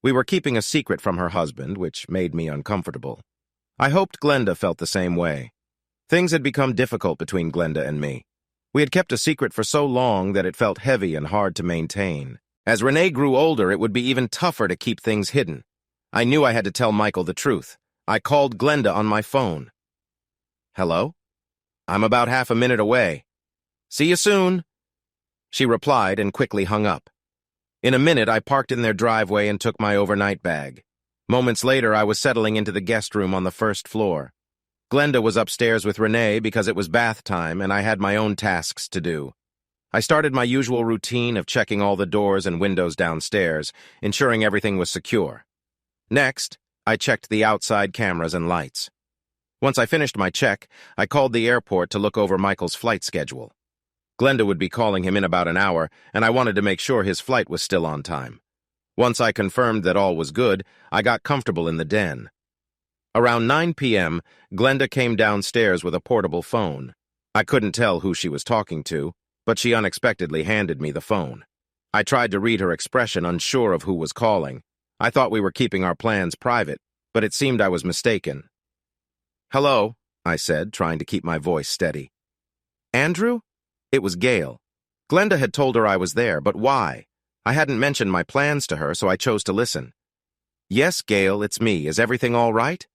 We were keeping a secret from her husband, which made me uncomfortable. I hoped Glenda felt the same way. Things had become difficult between Glenda and me. We had kept a secret for so long that it felt heavy and hard to maintain. As Renee grew older, it would be even tougher to keep things hidden. I knew I had to tell Michael the truth. I called Glenda on my phone. "Hello? I'm about half a minute away. See you soon." She replied and quickly hung up. In a minute, I parked in their driveway and took my overnight bag. Moments later, I was settling into the guest room on the first floor. Glenda was upstairs with Renee because it was bath time and I had my own tasks to do. I started my usual routine of checking all the doors and windows downstairs, ensuring everything was secure. Next, I checked the outside cameras and lights. Once I finished my check, I called the airport to look over Michael's flight schedule. Glenda would be calling him in about an hour, and I wanted to make sure his flight was still on time. Once I confirmed that all was good, I got comfortable in the den. Around 9 p.m., Glenda came downstairs with a portable phone. I couldn't tell who she was talking to, but she unexpectedly handed me the phone. I tried to read her expression, unsure of who was calling. I thought we were keeping our plans private, but it seemed I was mistaken. "Hello," I said, trying to keep my voice steady. "Andrew?" It was Gail. Glenda had told her I was there, but why? I hadn't mentioned my plans to her, so I chose to listen. "Yes, Gail, it's me. Is everything all right?"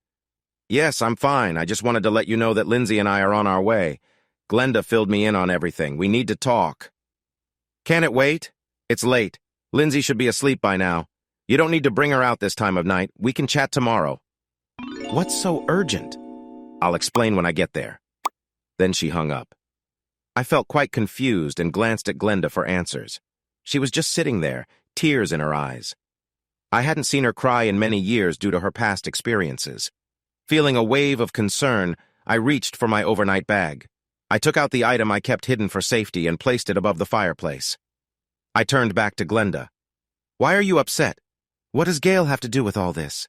"Yes, I'm fine. I just wanted to let you know that Lindsay and I are on our way. Glenda filled me in on everything. We need to talk." "Can it wait? It's late. Lindsay should be asleep by now. You don't need to bring her out this time of night. We can chat tomorrow." "What's so urgent?" "I'll explain when I get there." Then she hung up. I felt quite confused and glanced at Glenda for answers. She was just sitting there, tears in her eyes. I hadn't seen her cry in many years due to her past experiences. Feeling a wave of concern, I reached for my overnight bag. I took out the item I kept hidden for safety and placed it above the fireplace. I turned back to Glenda. "Why are you upset? What does Gail have to do with all this?"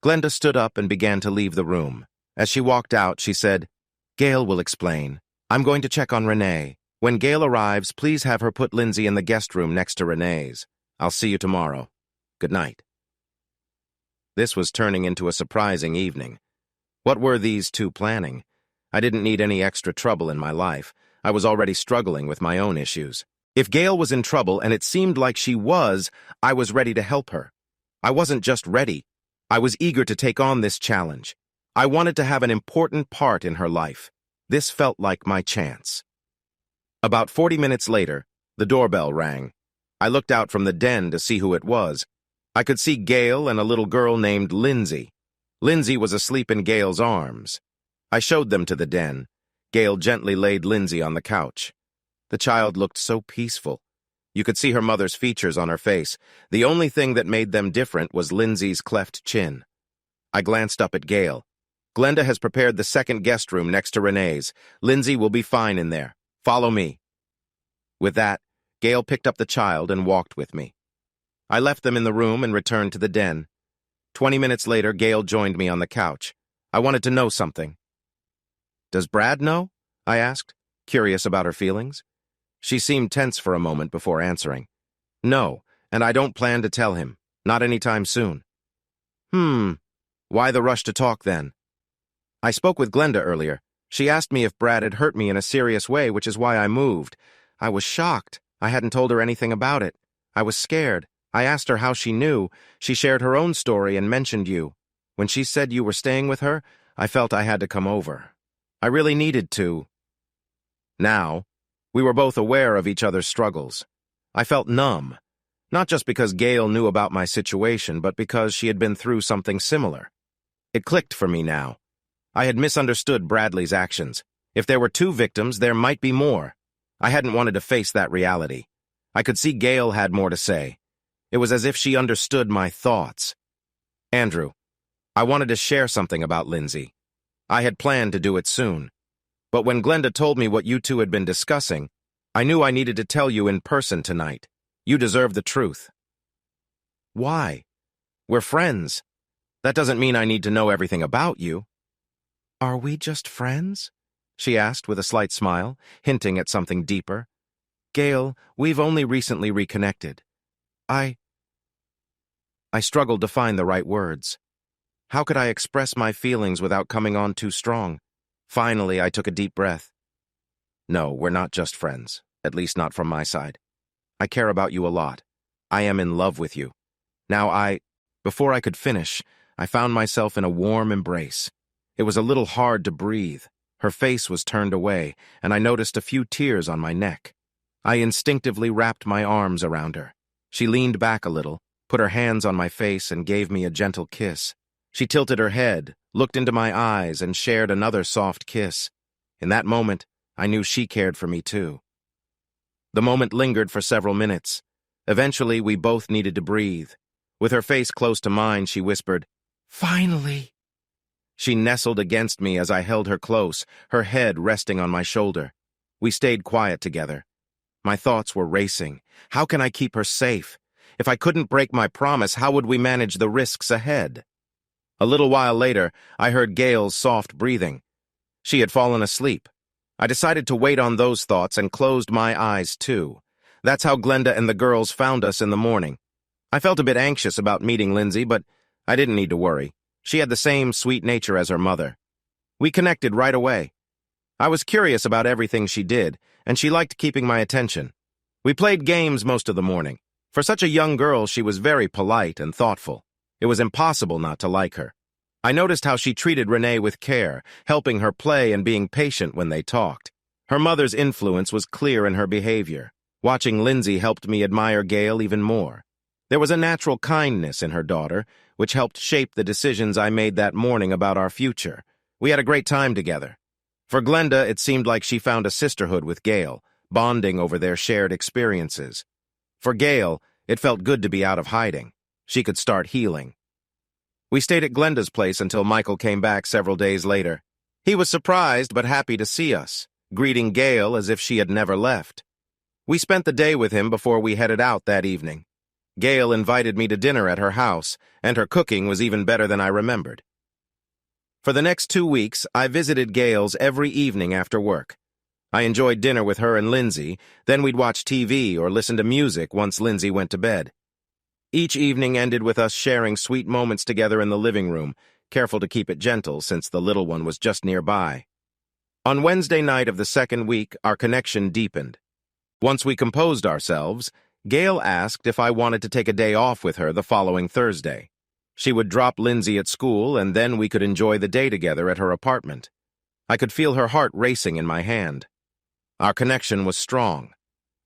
Glenda stood up and began to leave the room. As she walked out, she said, "Gail will explain. I'm going to check on Renee. When Gail arrives, please have her put Lindsay in the guest room next to Renee's. I'll see you tomorrow. Good night." This was turning into a surprising evening. What were these two planning? I didn't need any extra trouble in my life. I was already struggling with my own issues. If Gail was in trouble, and it seemed like she was, I was ready to help her. I wasn't just ready. I was eager to take on this challenge. I wanted to have an important part in her life. This felt like my chance. About 40 minutes later, the doorbell rang. I looked out from the den to see who it was. I could see Gail and a little girl named Lindsay. Lindsay was asleep in Gail's arms. I showed them to the den. Gail gently laid Lindsay on the couch. The child looked so peaceful. You could see her mother's features on her face. The only thing that made them different was Lindsay's cleft chin. I glanced up at Gail. Glenda has prepared the second guest room next to Renee's. Lindsay will be fine in there. Follow me." With that, Gail picked up the child and walked with me. I left them in the room and returned to the den. 20 minutes later, Gail joined me on the couch. I wanted to know something. "Does Brad know?" I asked, curious about her feelings. She seemed tense for a moment before answering. "No, and I don't plan to tell him. Not anytime soon." Why the rush to talk then? "I spoke with Glenda earlier. She asked me if Brad had hurt me in a serious way, which is why I moved. I was shocked. I hadn't told her anything about it. I was scared. I asked her how she knew. She shared her own story and mentioned you. When she said you were staying with her, I felt I had to come over. I really needed to." Now, we were both aware of each other's struggles. I felt numb, not just because Gail knew about my situation, but because she had been through something similar. It clicked for me now. I had misunderstood Bradley's actions. If there were two victims, there might be more. I hadn't wanted to face that reality. I could see Gail had more to say. It was as if she understood my thoughts. "Andrew, I wanted to share something about Lindsay. I had planned to do it soon. But when Glenda told me what you two had been discussing, I knew I needed to tell you in person tonight. You deserve the truth." "Why? We're friends. That doesn't mean I need to know everything about you." "Are we just friends?" she asked with a slight smile, hinting at something deeper. "Gail, we've only recently reconnected. I struggled to find the right words. How could I express my feelings without coming on too strong? Finally, I took a deep breath. "No, we're not just friends, at least not from my side. I care about you a lot. I am in love with you. Now Before I could finish, I found myself in a warm embrace. It was a little hard to breathe. Her face was turned away, and I noticed a few tears on my neck. I instinctively wrapped my arms around her. She leaned back a little, put her hands on my face, and gave me a gentle kiss. She tilted her head, looked into my eyes, and shared another soft kiss. In that moment, I knew she cared for me too. The moment lingered for several minutes. Eventually, we both needed to breathe. With her face close to mine, she whispered, "Finally." She nestled against me as I held her close, her head resting on my shoulder. We stayed quiet together. My thoughts were racing. How can I keep her safe? If I couldn't break my promise, how would we manage the risks ahead? A little while later, I heard Gail's soft breathing. She had fallen asleep. I decided to wait on those thoughts and closed my eyes too. That's how Glenda and the girls found us in the morning. I felt a bit anxious about meeting Lindsay, but I didn't need to worry. She had the same sweet nature as her mother. We connected right away. I was curious about everything she did, and she liked keeping my attention. We played games most of the morning. For such a young girl, she was very polite and thoughtful. It was impossible not to like her. I noticed how she treated Renee with care, helping her play and being patient when they talked. Her mother's influence was clear in her behavior. Watching Lindsay helped me admire Gail even more. There was a natural kindness in her daughter, which helped shape the decisions I made that morning about our future. We had a great time together. For Glenda, it seemed like she found a sisterhood with Gail, bonding over their shared experiences. For Gail, it felt good to be out of hiding. She could start healing. We stayed at Glenda's place until Michael came back several days later. He was surprised but happy to see us, greeting Gail as if she had never left. We spent the day with him before we headed out that evening. Gail invited me to dinner at her house, and her cooking was even better than I remembered. For the next 2 weeks, I visited Gail's every evening after work. I enjoyed dinner with her and Lindsay, then we'd watch TV or listen to music once Lindsay went to bed. Each evening ended with us sharing sweet moments together in the living room, careful to keep it gentle since the little one was just nearby. On Wednesday night of the second week, our connection deepened. Once we composed ourselves, Gail asked if I wanted to take a day off with her the following Thursday. She would drop Lindsay at school, and then we could enjoy the day together at her apartment. I could feel her heart racing in my hand. Our connection was strong,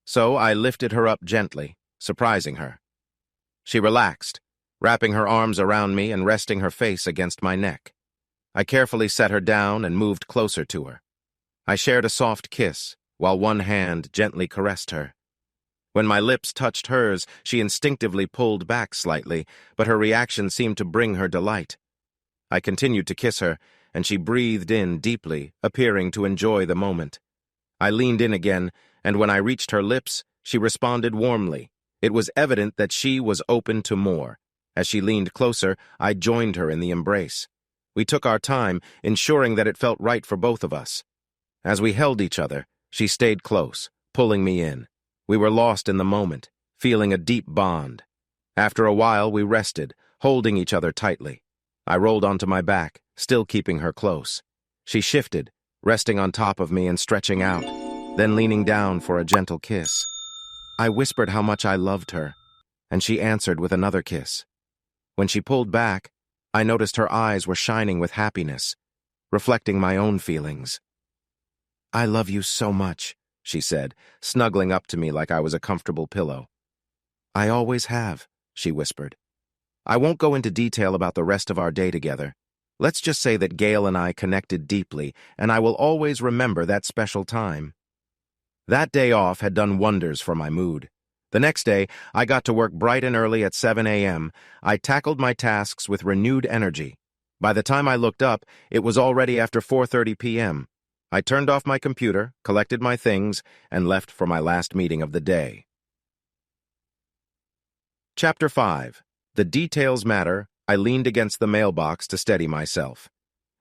so I lifted her up gently, surprising her. She relaxed, wrapping her arms around me and resting her face against my neck. I carefully set her down and moved closer to her. I shared a soft kiss, while one hand gently caressed her. When my lips touched hers, she instinctively pulled back slightly, but her reaction seemed to bring her delight. I continued to kiss her, and she breathed in deeply, appearing to enjoy the moment. I leaned in again, and when I reached her lips, she responded warmly. It was evident that she was open to more. As she leaned closer, I joined her in the embrace. We took our time, ensuring that it felt right for both of us. As we held each other, she stayed close, pulling me in. We were lost in the moment, feeling a deep bond. After a while, we rested, holding each other tightly. I rolled onto my back, still keeping her close. She shifted, resting on top of me and stretching out, then leaning down for a gentle kiss. I whispered how much I loved her, and she answered with another kiss. When she pulled back, I noticed her eyes were shining with happiness, reflecting my own feelings. "I love you so much," she said, snuggling up to me like I was a comfortable pillow. "I always have," she whispered. "I won't go into detail about the rest of our day together. Let's just say that Gail and I connected deeply, and I will always remember that special time." That day off had done wonders for my mood. The next day, I got to work bright and early at 7 a.m. I tackled my tasks with renewed energy. By the time I looked up, it was already after 4:30 p.m. I turned off my computer, collected my things, and left for my last meeting of the day. Chapter 5. The details matter. I leaned against the mailbox to steady myself.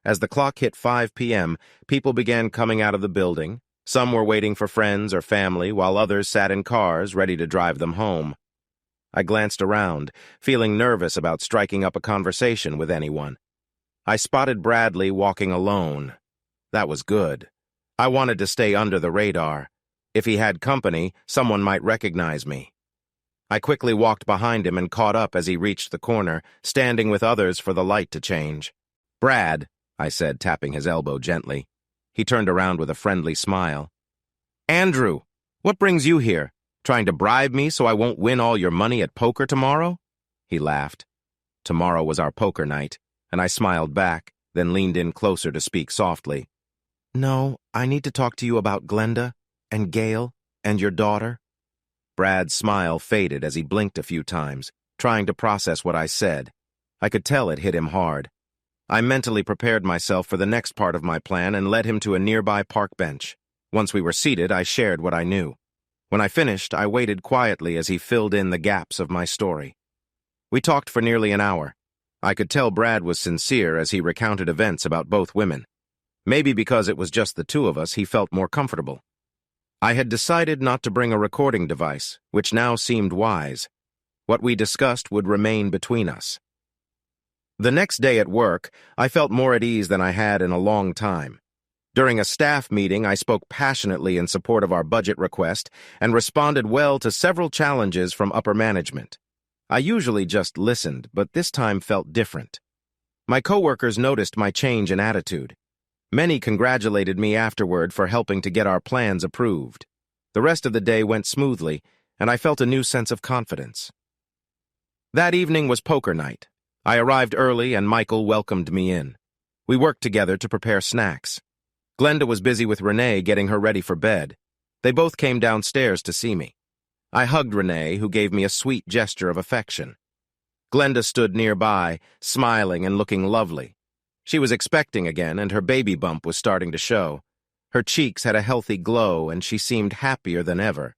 As the clock hit 5 p.m., people began coming out of the building. Some were waiting for friends or family, while others sat in cars ready to drive them home. I glanced around, feeling nervous about striking up a conversation with anyone. I spotted Bradley walking alone. That was good. I wanted to stay under the radar. If he had company, someone might recognize me. I quickly walked behind him and caught up as he reached the corner, standing with others for the light to change. "Brad," I said, tapping his elbow gently. He turned around with a friendly smile. "Andrew, what brings you here? Trying to bribe me so I won't win all your money at poker tomorrow?" He laughed. Tomorrow was our poker night, and I smiled back, then leaned in closer to speak softly. "No, I need to talk to you about Glenda, and Gail, and your daughter." Brad's smile faded as he blinked a few times, trying to process what I said. I could tell it hit him hard. I mentally prepared myself for the next part of my plan and led him to a nearby park bench. Once we were seated, I shared what I knew. When I finished, I waited quietly as he filled in the gaps of my story. We talked for nearly an hour. I could tell Brad was sincere as he recounted events about both women. Maybe because it was just the two of us, he felt more comfortable. I had decided not to bring a recording device, which now seemed wise. What we discussed would remain between us. The next day at work, I felt more at ease than I had in a long time. During a staff meeting, I spoke passionately in support of our budget request and responded well to several challenges from upper management. I usually just listened, but this time felt different. My coworkers noticed my change in attitude. Many congratulated me afterward for helping to get our plans approved. The rest of the day went smoothly, and I felt a new sense of confidence. That evening was poker night. I arrived early, and Michael welcomed me in. We worked together to prepare snacks. Glenda was busy with Renee getting her ready for bed. They both came downstairs to see me. I hugged Renee, who gave me a sweet gesture of affection. Glenda stood nearby, smiling and looking lovely. She was expecting again, and her baby bump was starting to show. Her cheeks had a healthy glow, and she seemed happier than ever.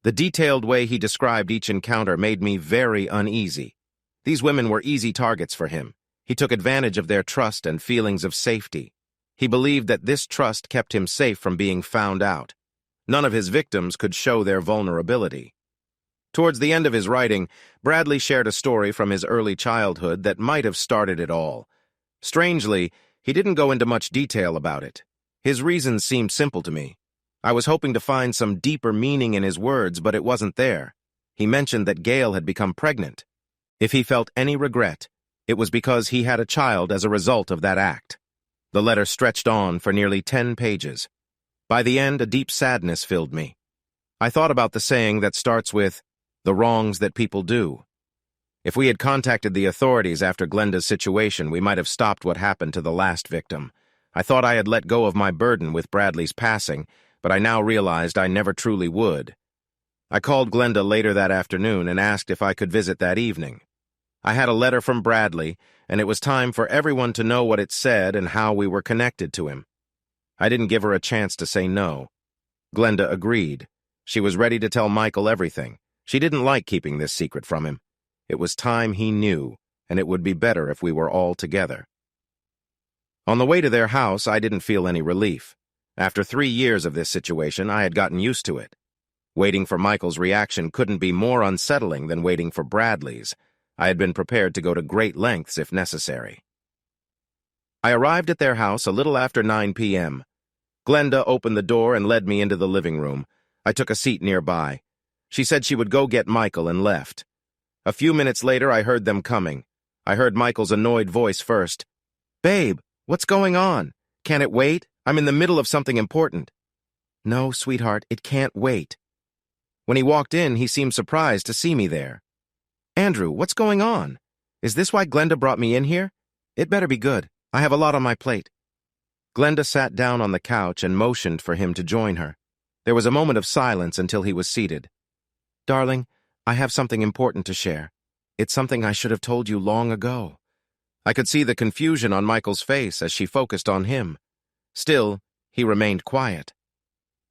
The detailed way he described each encounter made me very uneasy. These women were easy targets for him. He took advantage of their trust and feelings of safety. He believed that this trust kept him safe from being found out. None of his victims could show their vulnerability. Towards the end of his writing, Bradley shared a story from his early childhood that might have started it all. Strangely, he didn't go into much detail about it. His reasons seemed simple to me. I was hoping to find some deeper meaning in his words, but it wasn't there. He mentioned that Gail had become pregnant. If he felt any regret, it was because he had a child as a result of that act. The letter stretched on for nearly 10 pages. By the end, a deep sadness filled me. I thought about the saying that starts with, "the wrongs that people do." If we had contacted the authorities after Glenda's situation, we might have stopped what happened to the last victim. I thought I had let go of my burden with Bradley's passing, but I now realized I never truly would. I called Glenda later that afternoon and asked if I could visit that evening. I had a letter from Bradley, and it was time for everyone to know what it said and how we were connected to him. I didn't give her a chance to say no. Glenda agreed. She was ready to tell Michael everything. She didn't like keeping this secret from him. It was time he knew, and it would be better if we were all together. On the way to their house, I didn't feel any relief. After 3 years of this situation, I had gotten used to it. Waiting for Michael's reaction couldn't be more unsettling than waiting for Bradley's. I had been prepared to go to great lengths if necessary. I arrived at their house a little after 9 p.m. Glenda opened the door and led me into the living room. I took a seat nearby. She said she would go get Michael and left. A few minutes later, I heard them coming. I heard Michael's annoyed voice first. "Babe, what's going on? Can it wait? I'm in the middle of something important." "No, sweetheart, it can't wait." When he walked in, he seemed surprised to see me there. "Andrew, what's going on? Is this why Glenda brought me in here? It better be good. I have a lot on my plate." Glenda sat down on the couch and motioned for him to join her. There was a moment of silence until he was seated. "Darling, I have something important to share. It's something I should have told you long ago." I could see the confusion on Michael's face as she focused on him. Still, he remained quiet.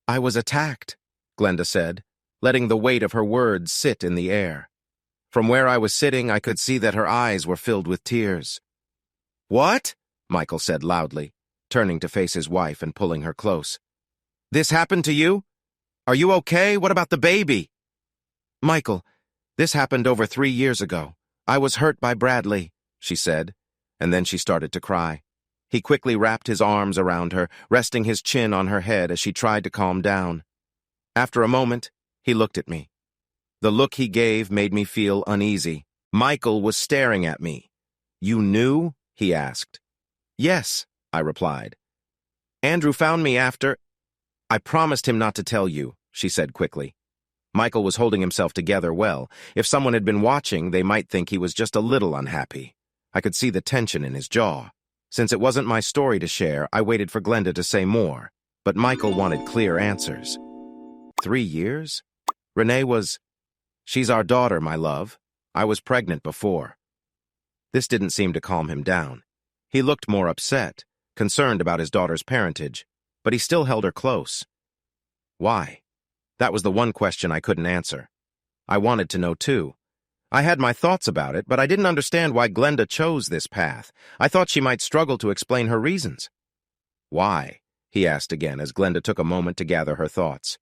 "I was attacked," Glenda said, letting the weight of her words sit in the air. From where I was sitting, I could see that her eyes were filled with tears. "What?" Michael said loudly, turning to face his wife and pulling her close. "This happened to you? Are you okay? What about the baby?" "Michael, this happened over 3 years ago. I was hurt by Bradley," she said, and then she started to cry. He quickly wrapped his arms around her, resting his chin on her head as she tried to calm down. After a moment, he looked at me. The look he gave made me feel uneasy. Michael was staring at me. "You knew?" he asked. "Yes," I replied. "Andrew found me after—" "I promised him not to tell you," she said quickly. Michael was holding himself together well. If someone had been watching, they might think he was just a little unhappy. I could see the tension in his jaw. Since it wasn't my story to share, I waited for Glenda to say more, but Michael wanted clear answers. 3 years? Renee was— "She's our daughter, my love. I was pregnant before." This didn't seem to calm him down. He looked more upset, concerned about his daughter's parentage, but he still held her close. Why? That was the one question I couldn't answer. I wanted to know too. I had my thoughts about it, but I didn't understand why Glenda chose this path. I thought she might struggle to explain her reasons. "Why?" he asked again as Glenda took a moment to gather her thoughts.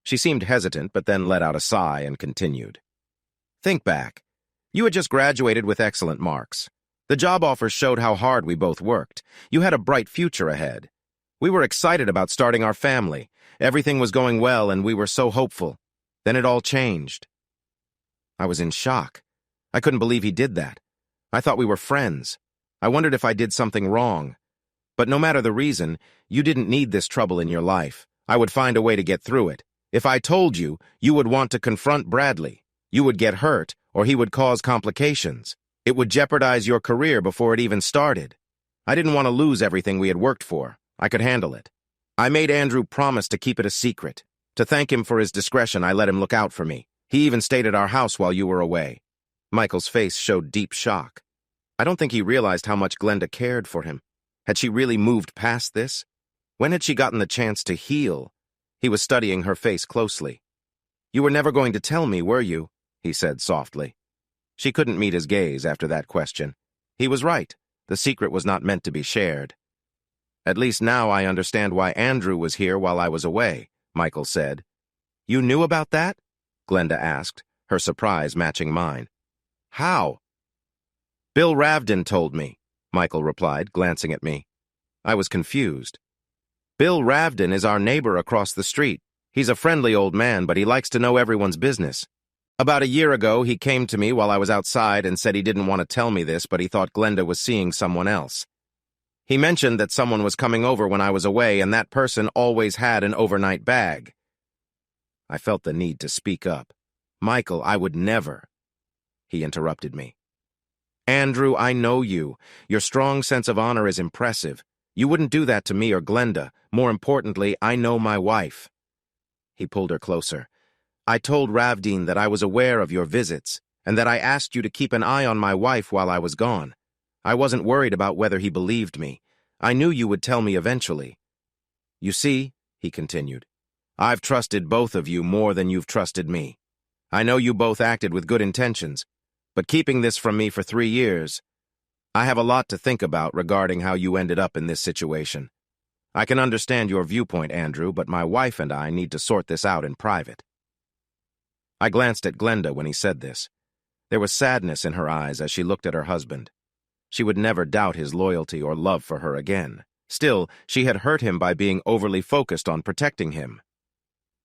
She seemed hesitant, but then let out a sigh and continued. "Think back. You had just graduated with excellent marks. The job offers showed how hard we both worked. You had a bright future ahead. We were excited about starting our family. Everything was going well, and we were so hopeful. Then it all changed." I was in shock. I couldn't believe he did that. I thought we were friends. I wondered if I did something wrong. But no matter the reason, you didn't need this trouble in your life. I would find a way to get through it. If I told you, you would want to confront Bradley. You would get hurt, or he would cause complications. It would jeopardize your career before it even started. I didn't want to lose everything we had worked for. I could handle it. I made Andrew promise to keep it a secret. To thank him for his discretion, I let him look out for me. He even stayed at our house while you were away. Michael's face showed deep shock. I don't think he realized how much Glenda cared for him. Had she really moved past this? When had she gotten the chance to heal? He was studying her face closely. "You were never going to tell me, were you?" he said softly. She couldn't meet his gaze after that question. He was right. The secret was not meant to be shared. "At least now I understand why Andrew was here while I was away," Michael said. "You knew about that?" Glenda asked, her surprise matching mine. "How?" "Bill Ravden told me," Michael replied, glancing at me. I was confused. "Bill Ravden is our neighbor across the street. He's a friendly old man, but he likes to know everyone's business. About a year ago, he came to me while I was outside and said he didn't want to tell me this, but he thought Glenda was seeing someone else. He mentioned that someone was coming over when I was away, and that person always had an overnight bag." I felt the need to speak up. "Michael, I would never." He interrupted me. "Andrew, I know you. Your strong sense of honor is impressive. You wouldn't do that to me or Glenda. More importantly, I know my wife." He pulled her closer. "I told Ravdeen that I was aware of your visits, and that I asked you to keep an eye on my wife while I was gone. I wasn't worried about whether he believed me. I knew you would tell me eventually. You see, he continued, I've trusted both of you more than you've trusted me. I know you both acted with good intentions, but keeping this from me for 3 years, I have a lot to think about regarding how you ended up in this situation. I can understand your viewpoint, Andrew, but my wife and I need to sort this out in private. I glanced at Glenda when he said this. There was sadness in her eyes as she looked at her husband. She would never doubt his loyalty or love for her again. Still, she had hurt him by being overly focused on protecting him.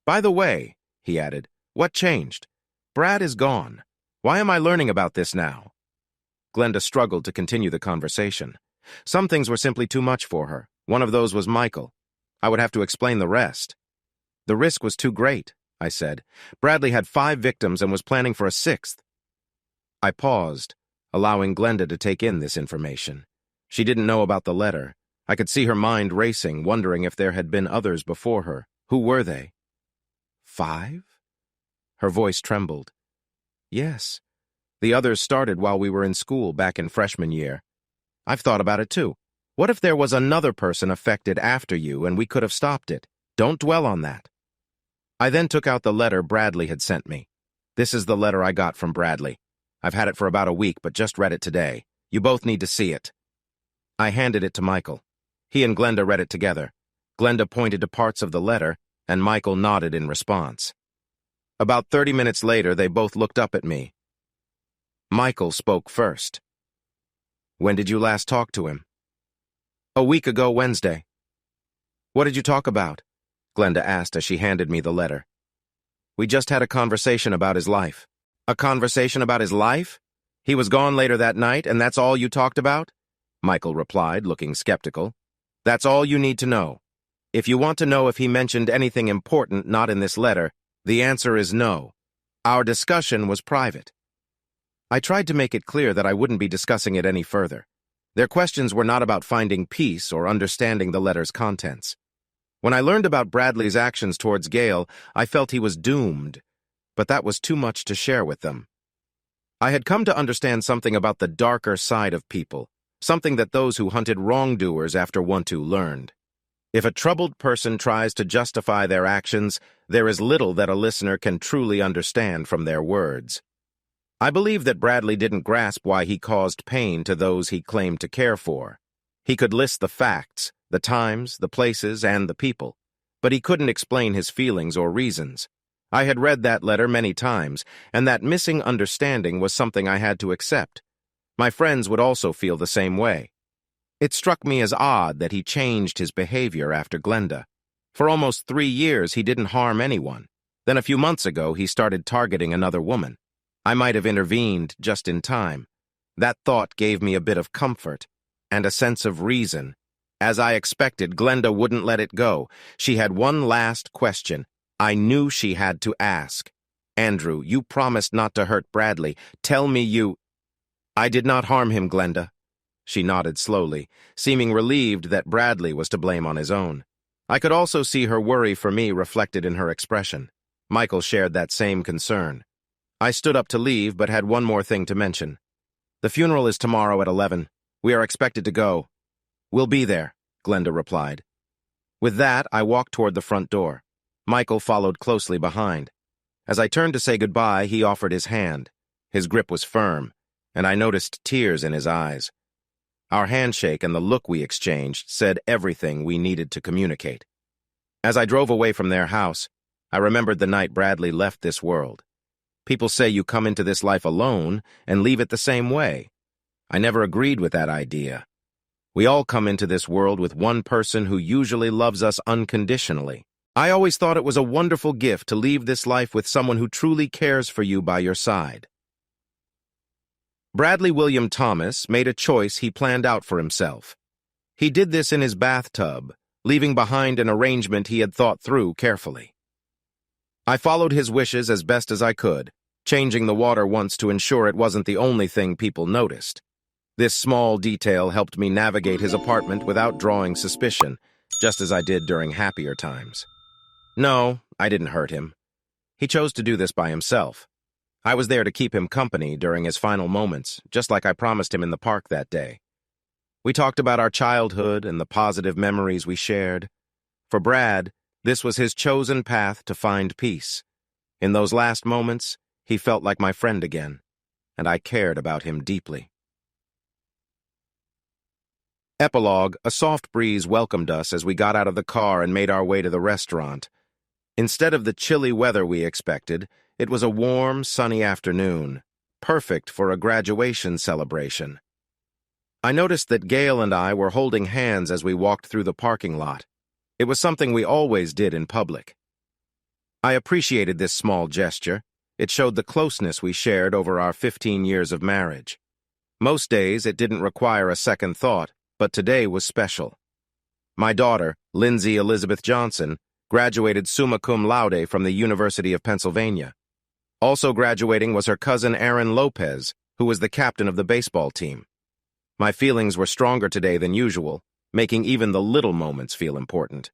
By the way, he added, what changed? Brad is gone. Why am I learning about this now? Glenda struggled to continue the conversation. Some things were simply too much for her. One of those was Michael. I would have to explain the rest. The risk was too great, I said. Bradley had 5 victims and was planning for a 6th. I paused, allowing Glenda to take in this information. She didn't know about the letter. I could see her mind racing, wondering if there had been others before her. Who were they? 5? Her voice trembled. Yes. The others started while we were in school back in freshman year. I've thought about it too. What if there was another person affected after you and we could have stopped it? Don't dwell on that. I then took out the letter Bradley had sent me. This is the letter I got from Bradley. I've had it for about a week, but just read it today. You both need to see it. I handed it to Michael. He and Glenda read it together. Glenda pointed to parts of the letter, and Michael nodded in response. About 30 minutes later, they both looked up at me. Michael spoke first. When did you last talk to him? A week ago Wednesday. What did you talk about? Glenda asked as she handed me the letter. We just had a conversation about his life. A conversation about his life? He was gone later that night, and that's all you talked about? Michael replied, looking skeptical. That's all you need to know. If you want to know if he mentioned anything important not in this letter, the answer is no. Our discussion was private. I tried to make it clear that I wouldn't be discussing it any further. Their questions were not about finding peace or understanding the letter's contents. When I learned about Bradley's actions towards Gail, I felt he was doomed, but that was too much to share with them. I had come to understand something about the darker side of people, something that those who hunted wrongdoers after one to learned. If a troubled person tries to justify their actions, there is little that a listener can truly understand from their words. I believe that Bradley didn't grasp why he caused pain to those he claimed to care for. He could list the facts, the times, the places, and the people, but he couldn't explain his feelings or reasons. I had read that letter many times, and that missing understanding was something I had to accept. My friends would also feel the same way. It struck me as odd that he changed his behavior after Glenda. For almost 3 years, he didn't harm anyone. Then a few months ago, he started targeting another woman. I might have intervened just in time. That thought gave me a bit of comfort and a sense of reason. As I expected, Glenda wouldn't let it go. She had one last question. I knew she had to ask. Andrew, you promised not to hurt Bradley. Tell me you... I did not harm him, Glenda. She nodded slowly, seeming relieved that Bradley was to blame on his own. I could also see her worry for me reflected in her expression. Michael shared that same concern. I stood up to leave, but had one more thing to mention. The funeral is tomorrow at 11. We are expected to go. We'll be there, Glenda replied. With that, I walked toward the front door. Michael followed closely behind. As I turned to say goodbye, he offered his hand. His grip was firm, and I noticed tears in his eyes. Our handshake and the look we exchanged said everything we needed to communicate. As I drove away from their house, I remembered the night Bradley left this world. People say you come into this life alone and leave it the same way. I never agreed with that idea. We all come into this world with one person who usually loves us unconditionally. I always thought it was a wonderful gift to leave this life with someone who truly cares for you by your side. Bradley William Thomas made a choice he planned out for himself. He did this in his bathtub, leaving behind an arrangement he had thought through carefully. I followed his wishes as best as I could, changing the water once to ensure it wasn't the only thing people noticed. This small detail helped me navigate his apartment without drawing suspicion, just as I did during happier times. No, I didn't hurt him. He chose to do this by himself. I was there to keep him company during his final moments, just like I promised him in the park that day. We talked about our childhood and the positive memories we shared. For Brad, this was his chosen path to find peace. In those last moments, he felt like my friend again, and I cared about him deeply. Epilogue: a soft breeze welcomed us as we got out of the car and made our way to the restaurant. Instead of the chilly weather we expected, it was a warm, sunny afternoon, perfect for a graduation celebration. I noticed that Gail and I were holding hands as we walked through the parking lot. It was something we always did in public. I appreciated this small gesture. It showed the closeness we shared over our 15 years of marriage. Most days it didn't require a second thought, but today was special. My daughter, Lindsay Elizabeth Johnson, graduated summa cum laude from the University of Pennsylvania. Also graduating was her cousin Aaron Lopez, who was the captain of the baseball team. My feelings were stronger today than usual, making even the little moments feel important.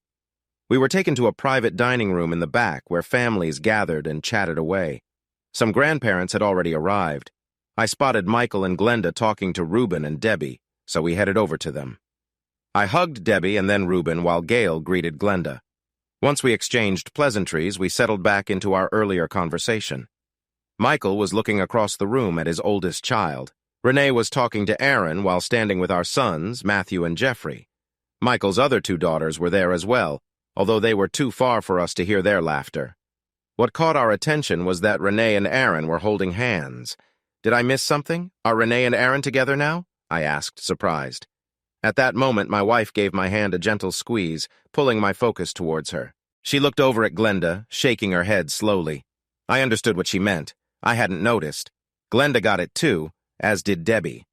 We were taken to a private dining room in the back where families gathered and chatted away. Some grandparents had already arrived. I spotted Michael and Glenda talking to Reuben and Debbie, so we headed over to them. I hugged Debbie and then Reuben while Gail greeted Glenda. Once we exchanged pleasantries, we settled back into our earlier conversation. Michael was looking across the room at his oldest child. Renee was talking to Aaron while standing with our sons, Matthew and Jeffrey. Michael's other two daughters were there as well, although they were too far for us to hear their laughter. What caught our attention was that Renee and Aaron were holding hands. Did I miss something? Are Renee and Aaron together now? I asked, surprised. At that moment, my wife gave my hand a gentle squeeze, pulling my focus towards her. She looked over at Glenda, shaking her head slowly. I understood what she meant. I hadn't noticed. Glenda got it too, as did Debbie.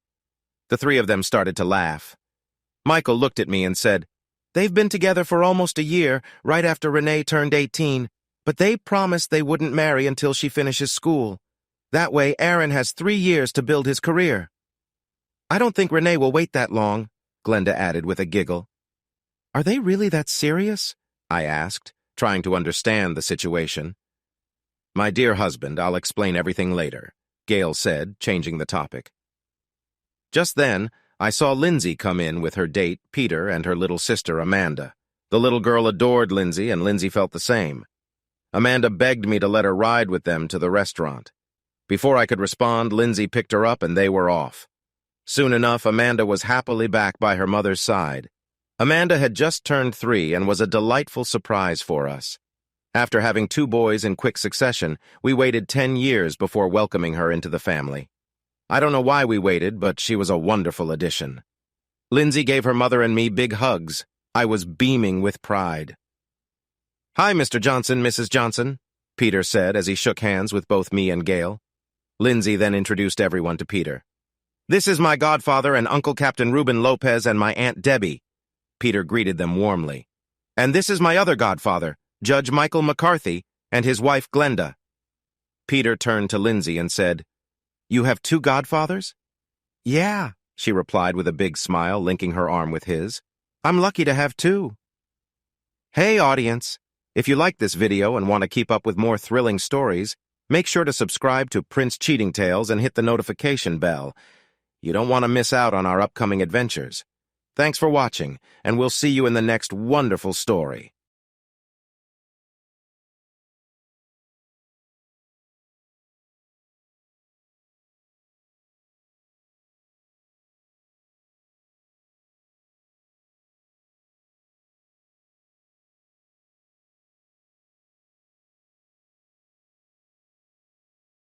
The three of them started to laugh. Michael looked at me and said, "They've been together for almost a year, right after Renee turned 18, but they promised they wouldn't marry until she finishes school. That way, Aaron has 3 years to build his career." "I don't think Renee will wait that long," Glenda added with a giggle. "Are they really that serious?" I asked, trying to understand the situation. "My dear husband, I'll explain everything later," Gail said, changing the topic. Just then, I saw Lindsay come in with her date, Peter, and her little sister, Amanda. The little girl adored Lindsay, and Lindsay felt the same. Amanda begged me to let her ride with them to the restaurant. Before I could respond, Lindsay picked her up and they were off. Soon enough, Amanda was happily back by her mother's side. Amanda had just turned 3 and was a delightful surprise for us. After having 2 boys in quick succession, we waited 10 years before welcoming her into the family. I don't know why we waited, but she was a wonderful addition. Lindsay gave her mother and me big hugs. I was beaming with pride. "Hi, Mr. Johnson, Mrs. Johnson," Peter said as he shook hands with both me and Gail. Lindsay then introduced everyone to Peter. "This is my godfather and Uncle Captain Reuben Lopez and my Aunt Debbie." Peter greeted them warmly. "And this is my other godfather, Judge Michael McCarthy, and his wife Glenda." Peter turned to Lindsay and said, "You have 2 godfathers?" "Yeah," she replied with a big smile, linking her arm with his. "I'm lucky to have 2. Hey, audience! If you like this video and want to keep up with more thrilling stories, make sure to subscribe to Prince Cheating Tales and hit the notification bell. You don't want to miss out on our upcoming adventures. Thanks for watching, and we'll see you in the next wonderful story.